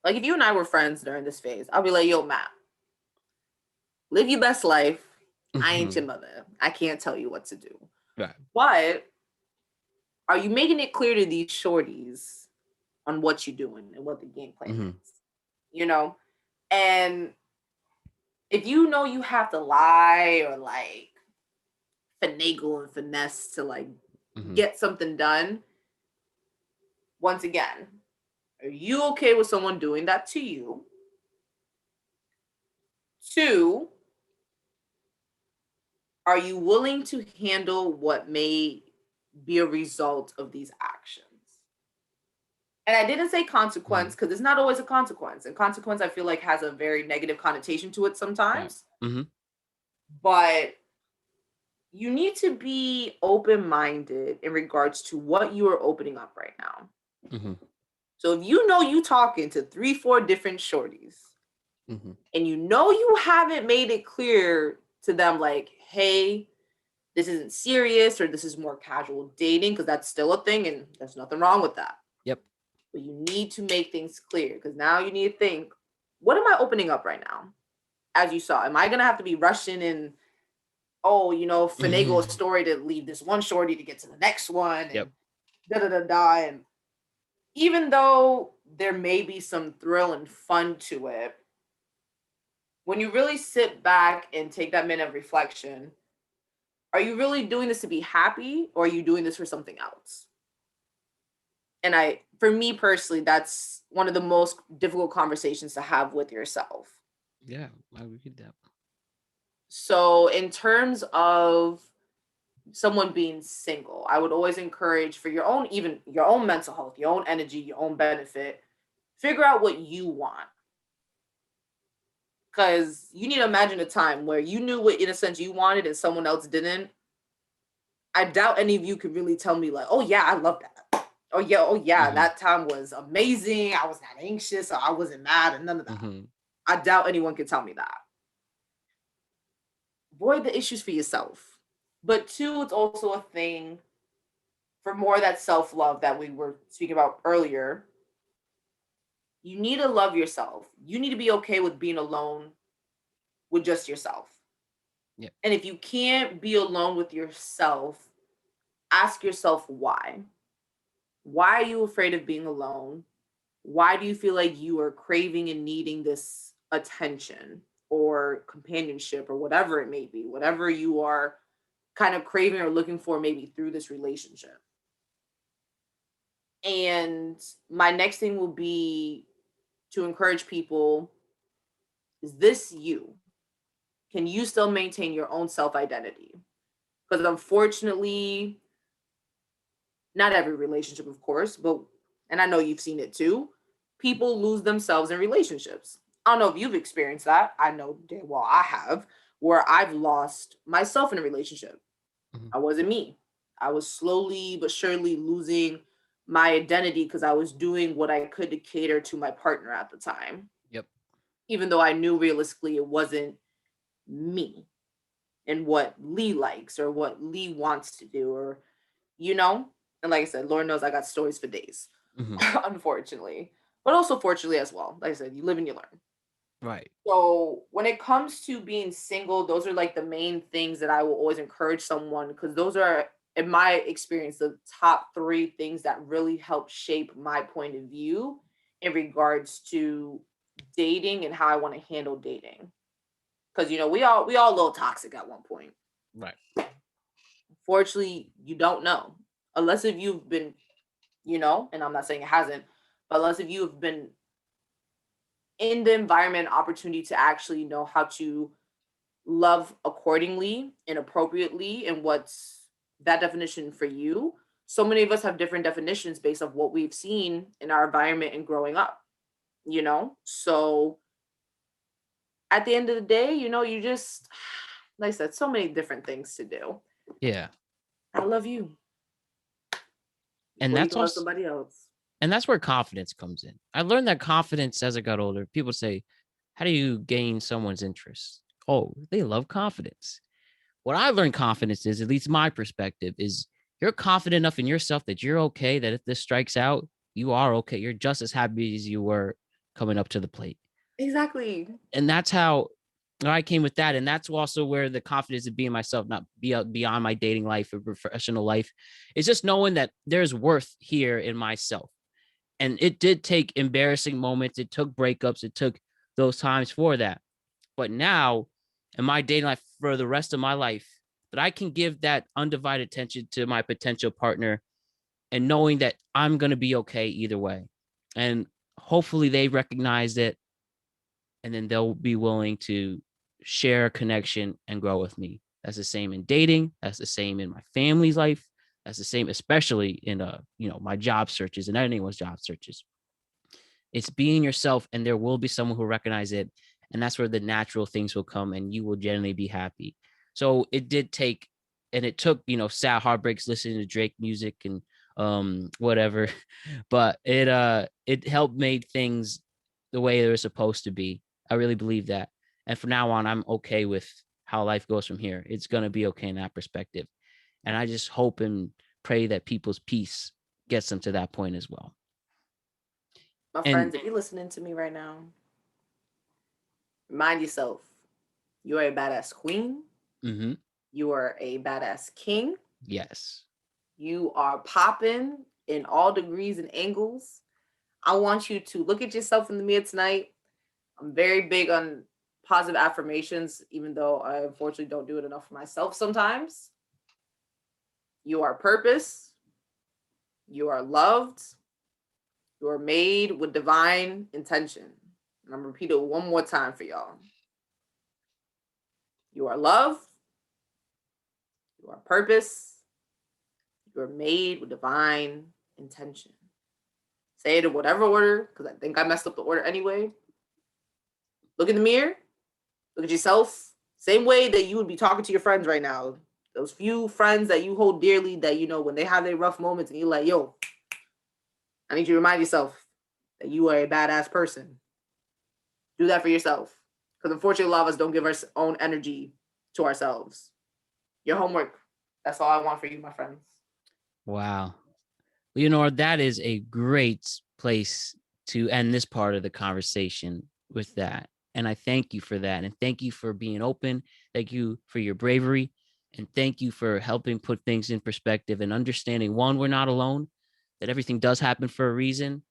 like if you and I were friends during this phase, I'll be like, yo, Matt, live your best life. I ain't your mother. I can't tell you what to do. Right. But are you making it clear to these shorties on what you're doing and what the game plan is? And if you know you have to lie or like finagle and finesse to like get something done, once again, are you okay with someone doing that to you? 2, are you willing to handle what may be a result of these actions. And I didn't say consequence because it's not always a consequence. And consequence, I feel like, has a very negative connotation to it sometimes. Right. Mm-hmm. But you need to be open-minded in regards to what you are opening up right now. Mm-hmm. So if you know you talking to 3-4 different shorties, Mm-hmm. and you know you haven't made it clear to them, like, hey, this isn't serious, or this is more casual dating, because that's still a thing and there's nothing wrong with that. Yep. But you need to make things clear, because now you need to think, what am I opening up right now? As you saw, am I going to have to be rushing and, finagle a story to leave this one shorty to get to the next one? And da-da-da-da. And even though there may be some thrill and fun to it, when you really sit back and take that minute of reflection, are you really doing this to be happy, or are you doing this for something else? And for me personally, that's one of the most difficult conversations to have with yourself. Yeah, I agree with that. So in terms of someone being single, I would always encourage, for your own mental health, your own energy, your own benefit, figure out what you want. Because you need to imagine a time where you knew what, in a sense, you wanted and someone else didn't. I doubt any of you could really tell me, like, oh yeah, I love that. Oh yeah, that time was amazing. I was not anxious, or I wasn't mad, and none of that. I doubt anyone could tell me that. Avoid the issues for yourself. But 2, it's also a thing for more of that self-love that we were speaking about earlier. You need to love yourself. You need to be okay with being alone with just yourself. Yep. And if you can't be alone with yourself, ask yourself why. Why are you afraid of being alone? Why do you feel like you are craving and needing this attention or companionship, or whatever it may be, whatever you are kind of craving or looking for, maybe through this relationship? And my next thing will be to encourage people, is this you? Can you still maintain your own self-identity? Because unfortunately, not every relationship, of course, and I know you've seen it too, people lose themselves in relationships. I don't know if you've experienced that. I know damn well I have, where I've lost myself in a relationship. I wasn't me. I was slowly but surely losing my identity because I was doing what I could to cater to my partner at the time. Yep. Even though I knew realistically it wasn't me and what Lee likes or what Lee wants to do, or, and like I said, Lord knows I got stories for days, unfortunately, but also fortunately as well. Like I said, you live and you learn. Right. So when it comes to being single, those are like the main things that I will always encourage someone, because those are, in my experience, the top 3 things that really help shape my point of view in regards to dating and how I want to handle dating. Because we all a little toxic at one point. Right. Fortunately, you don't know, unless if you've been, and I'm not saying it hasn't, but unless if you've been in the environment, opportunity to actually know how to love accordingly and appropriately, and what's that definition for you. So many of us have different definitions based on what we've seen in our environment and growing up, so at the end of the day, you just, like I said, so many different things to do. Yeah. I love you. And Before you that's can love also, somebody else. and that's where confidence comes in. I learned that confidence as I got older. People say, how do you gain someone's interest? Oh, they love confidence. What I learned confidence is, at least my perspective, is you're confident enough in yourself that you're okay, that if this strikes out, you are okay. You're just as happy as you were coming up to the plate. Exactly. And that's how I came with that. And that's also where the confidence of being myself, not beyond my dating life or professional life, is just knowing that there's worth here in myself. And it did take embarrassing moments. It took breakups. It took those times for that. But now in my dating life for the rest of my life, that I can give that undivided attention to my potential partner, and knowing that I'm going to be okay either way. And hopefully they recognize it, and then they'll be willing to share a connection and grow with me. That's the same in dating. That's the same in my family's life. That's the same, especially in my job searches and anyone's job searches. It's being yourself, and there will be someone who recognize it, and that's where the natural things will come, and you will generally be happy. So it did take, and it took, sad heartbreaks, listening to Drake music and whatever, but it helped made things the way they were supposed to be. I really believe that, and from now on, I'm okay with how life goes from here. It's gonna be okay in that perspective, and I just hope and pray that people's peace gets them to that point as well. My And friends, if you're listening to me right now, remind yourself, you are a badass queen. mhm, You are a badass king. yes. You are popping in all degrees and angles. I want you to look at yourself in the mirror tonight. I'm very big on positive affirmations, even though I unfortunately don't do it enough for myself sometimes. You are purpose. You are loved. You are made with divine intention. And I'm going to repeat it one more time for y'all. You are loved. You are purpose. You are made with divine intention. Say it in whatever order, because I think I messed up the order anyway. Look in the mirror. Look at yourself. Same way that you would be talking to your friends right now. Those few friends that you hold dearly that, when they have their rough moments and you're like, yo, I need you to remind yourself that you are a badass person. Do that for yourself. Because unfortunately, a lot of us don't give our own energy to ourselves. Your homework. That's all I want for you, my friends. Wow. Leonor, that is a great place to end this part of the conversation with that. And I thank you for that. And thank you for being open. Thank you for your bravery. And thank you for helping put things in perspective and understanding, one, we're not alone, that everything does happen for a reason.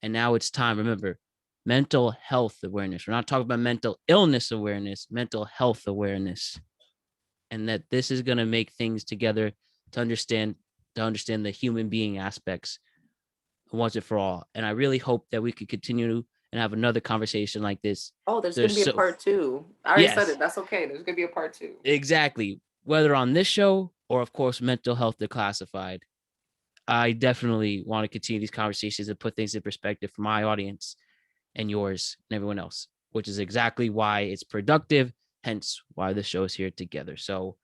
And now it's time. Remember, mental health awareness. We're not talking about mental illness awareness, mental health awareness. And that this is going to make things together to understand the human being aspects once and for all. And I really hope that we could continue and have another conversation like this. Oh, there's going to be a part two. I already said it. That's okay. There's going to be a part two. Exactly. Whether on this show or, of course, Mental Health Declassified. I definitely want to continue these conversations and put things in perspective for my audience and yours and everyone else, which is exactly why it's productive, hence why the show is here together. So,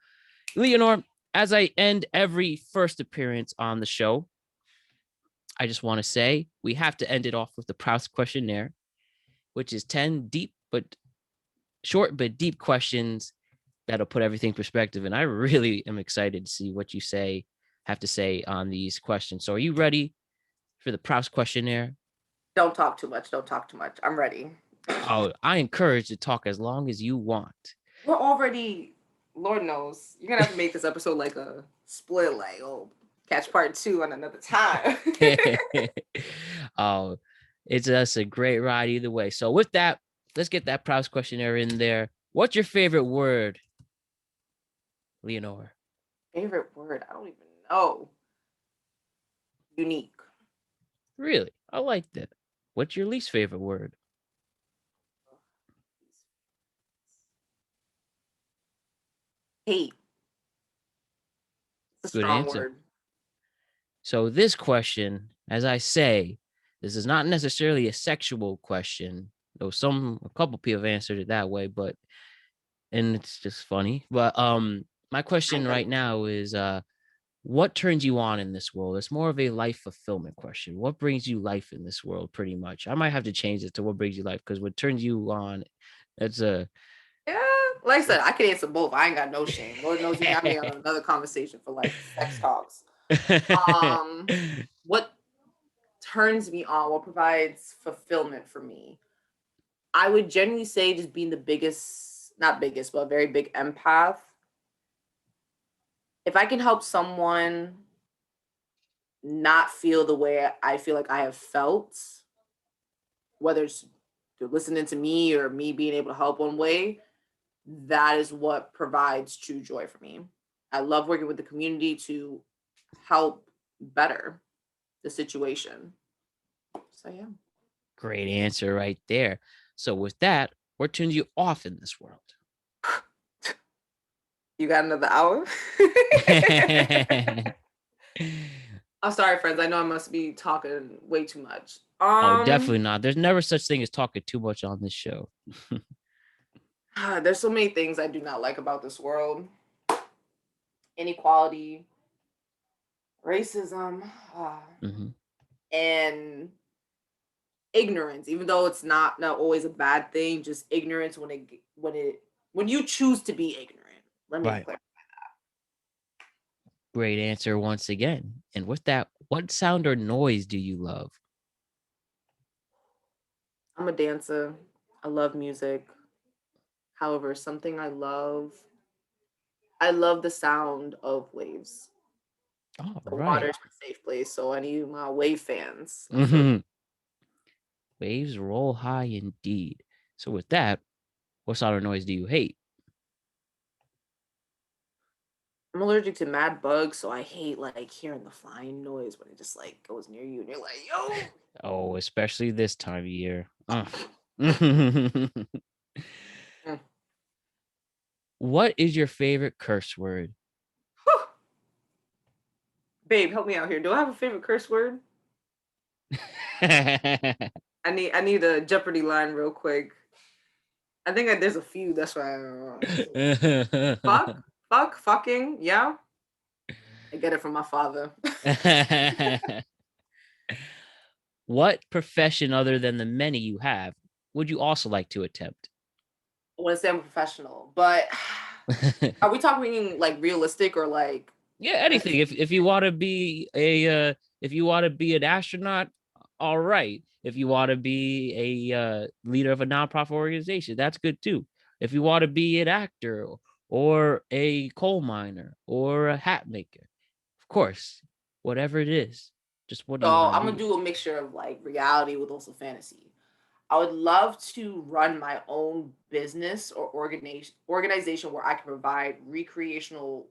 Leonor, as I end every first appearance on the show, I just want to say we have to end it off with the Proust Questionnaire, which is 10 short but deep questions that'll put everything in perspective. And I really am excited to see what you have to say on these questions. So are you ready for the Proust Questionnaire? Don't talk too much. Don't talk too much. I'm ready. Oh, I encourage you to talk as long as you want. We're already, Lord knows, you're going to have to make this episode like a split, like, catch part two on another time. Oh, it's just a great ride either way. So with that, let's get that Proust Questionnaire in there. What's your favorite word, Leonor? Favorite word? I don't even know. Unique. Really? I like that. What's your least favorite word? Hate. It's a Good strong answer. word. So this question, as I say, this is not necessarily a sexual question, though a couple people have answered it that way, and it's just funny. But my question right now is what turns you on in this world? It's more of a life fulfillment question. What brings you life in this world, pretty much? I might have to change it to what brings you life, because what turns you on, that's a Yeah, like I said, I can answer both. I ain't got no shame. Lord knows you got me on another conversation for like sex talks. What turns me on? What provides fulfillment for me? I would generally say just being the biggest, not biggest, but a very big empath. If I can help someone not feel the way I feel like I have felt, whether it's through listening to me or me being able to help one way, that is what provides true joy for me. I love working with the community to help better the situation. So yeah. great answer right there. So with that, what turns you off in this world? You got another hour? I'm sorry, friends. I know I must be talking way too much. Oh, definitely not. There's never such thing as talking too much on this show. There's so many things I do not like about this world. Inequality, racism, Mhm. and ignorance. Even though it's not always a bad thing, just ignorance when you choose to be ignorant. Let me Right. clarify. Great answer once again. And with that, what sound or noise do you love? I'm a dancer. I love music. However, something I love the sound of waves. All The water right. is my safe place, so I need my wave fans. I feel Mhm. Waves roll high indeed. So with that, what sound or noise do you hate? I'm allergic to mad bugs, so I hate like hearing the flying noise when it just like goes near you and you're like, yo. Oh, especially this time of year. Ugh. Mm. What is your favorite curse word? Babe, help me out here. Do I have a favorite curse word? I need a Jeopardy line real quick. I think there's a few. That's why I don't know. Fucking, yeah. I get it from my father. What profession other than the many you have would you also like to attempt? I want to say I'm a professional, but are we talking like realistic or like Yeah, anything. If you want to be if you want to be an astronaut, all right. If you want to be a leader of a nonprofit organization, that's good too. If you want to be an actor or a coal miner or a hat maker, of course, whatever it is, just what do you so want to I'm gonna be? do a mixture of like reality with also fantasy. I would love to run my own business or organization where I can provide recreational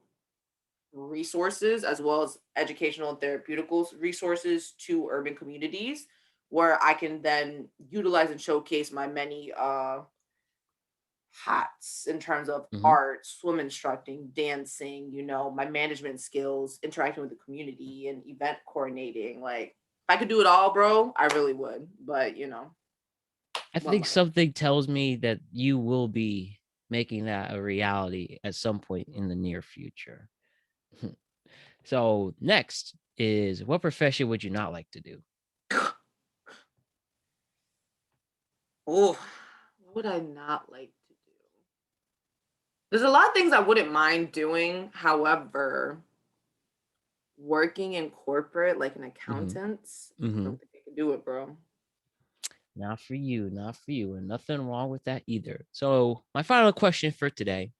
resources as well as educational and therapeutical resources to urban communities where I can then utilize and showcase my many hats in terms of Mhm. art, swim instructing, dancing, my management skills, interacting with the community and event coordinating. Like if I could do it all, bro, I really would. But I one think life. something tells me that you will be making that a reality at some point in the near future. So next is, what profession would you not like to do? Oh, what would I not like to do? There's a lot of things I wouldn't mind doing. However, working in corporate like an Mhm. accountant, I Mhm. don't think I could do it, bro. Not for you, not for you, and nothing wrong with that either. So, my final question for today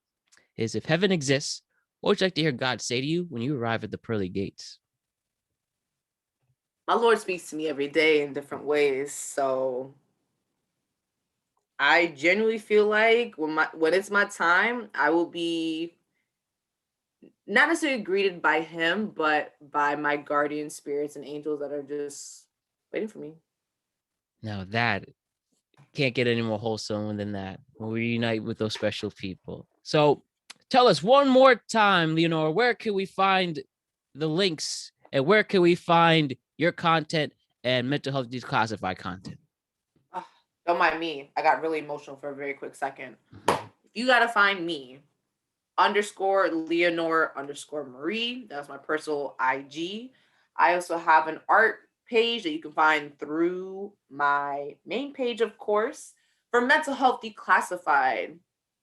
is, if heaven exists, what would you like to hear God say to you when you arrive at the pearly gates? My Lord speaks to me every day in different ways. So I genuinely feel like when it's my time, I will be not necessarily greeted by him, but by my guardian spirits and angels that are just waiting for me. Now that can't get any more wholesome than that. When we reunite with those special people. So tell us one more time, Leonor, where can we find the links and where can we find your content and mental health declassified content? Ah, don't mind me. I got really emotional for a very quick second. You gotta find me underscore Leonor underscore Marie. That's my personal IG. I also have an art page that you can find through my main page, of course, for mental health declassified.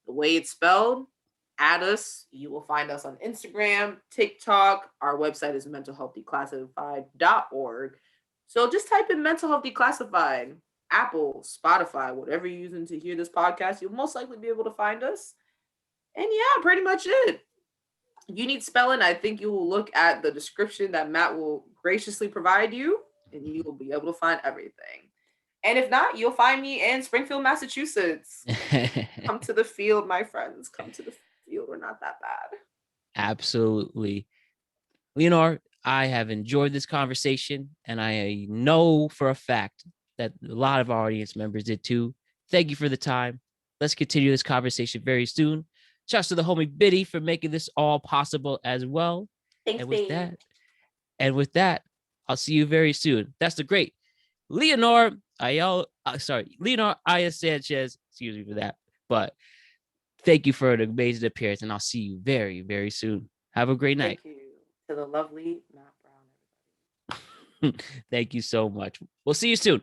The way it's spelled, add us. You will find us on Instagram, TikTok. Our website is mentalhealthdeclassified.org. So just type in mental health declassified, Apple, Spotify, whatever you're using to hear this podcast, you'll most likely be able to find us. And yeah, pretty much it. If you need spelling, I think you will look at the description that Matt will graciously provide you, and you will be able to find everything. And if not, you'll find me in Springfield, Massachusetts. Come to the field, my friends. Come to the field. We're not that bad. Absolutely. Leonor, I have enjoyed this conversation, and I know for a fact that a lot of our audience members did too. Thank you for the time. Let's continue this conversation very soon. Shouts to the homie Biddy for making this all possible as well. Thanks, And with babe. that, And with that, I'll see you very soon. That's the great Leonor Ayala, Leonor Ayala Sanchez. Excuse me for that. But thank you for an amazing appearance, and I'll see you very, very soon. Have a great night. Thank you to the lovely Matt Brown, everybody. Thank you so much. We'll see you soon.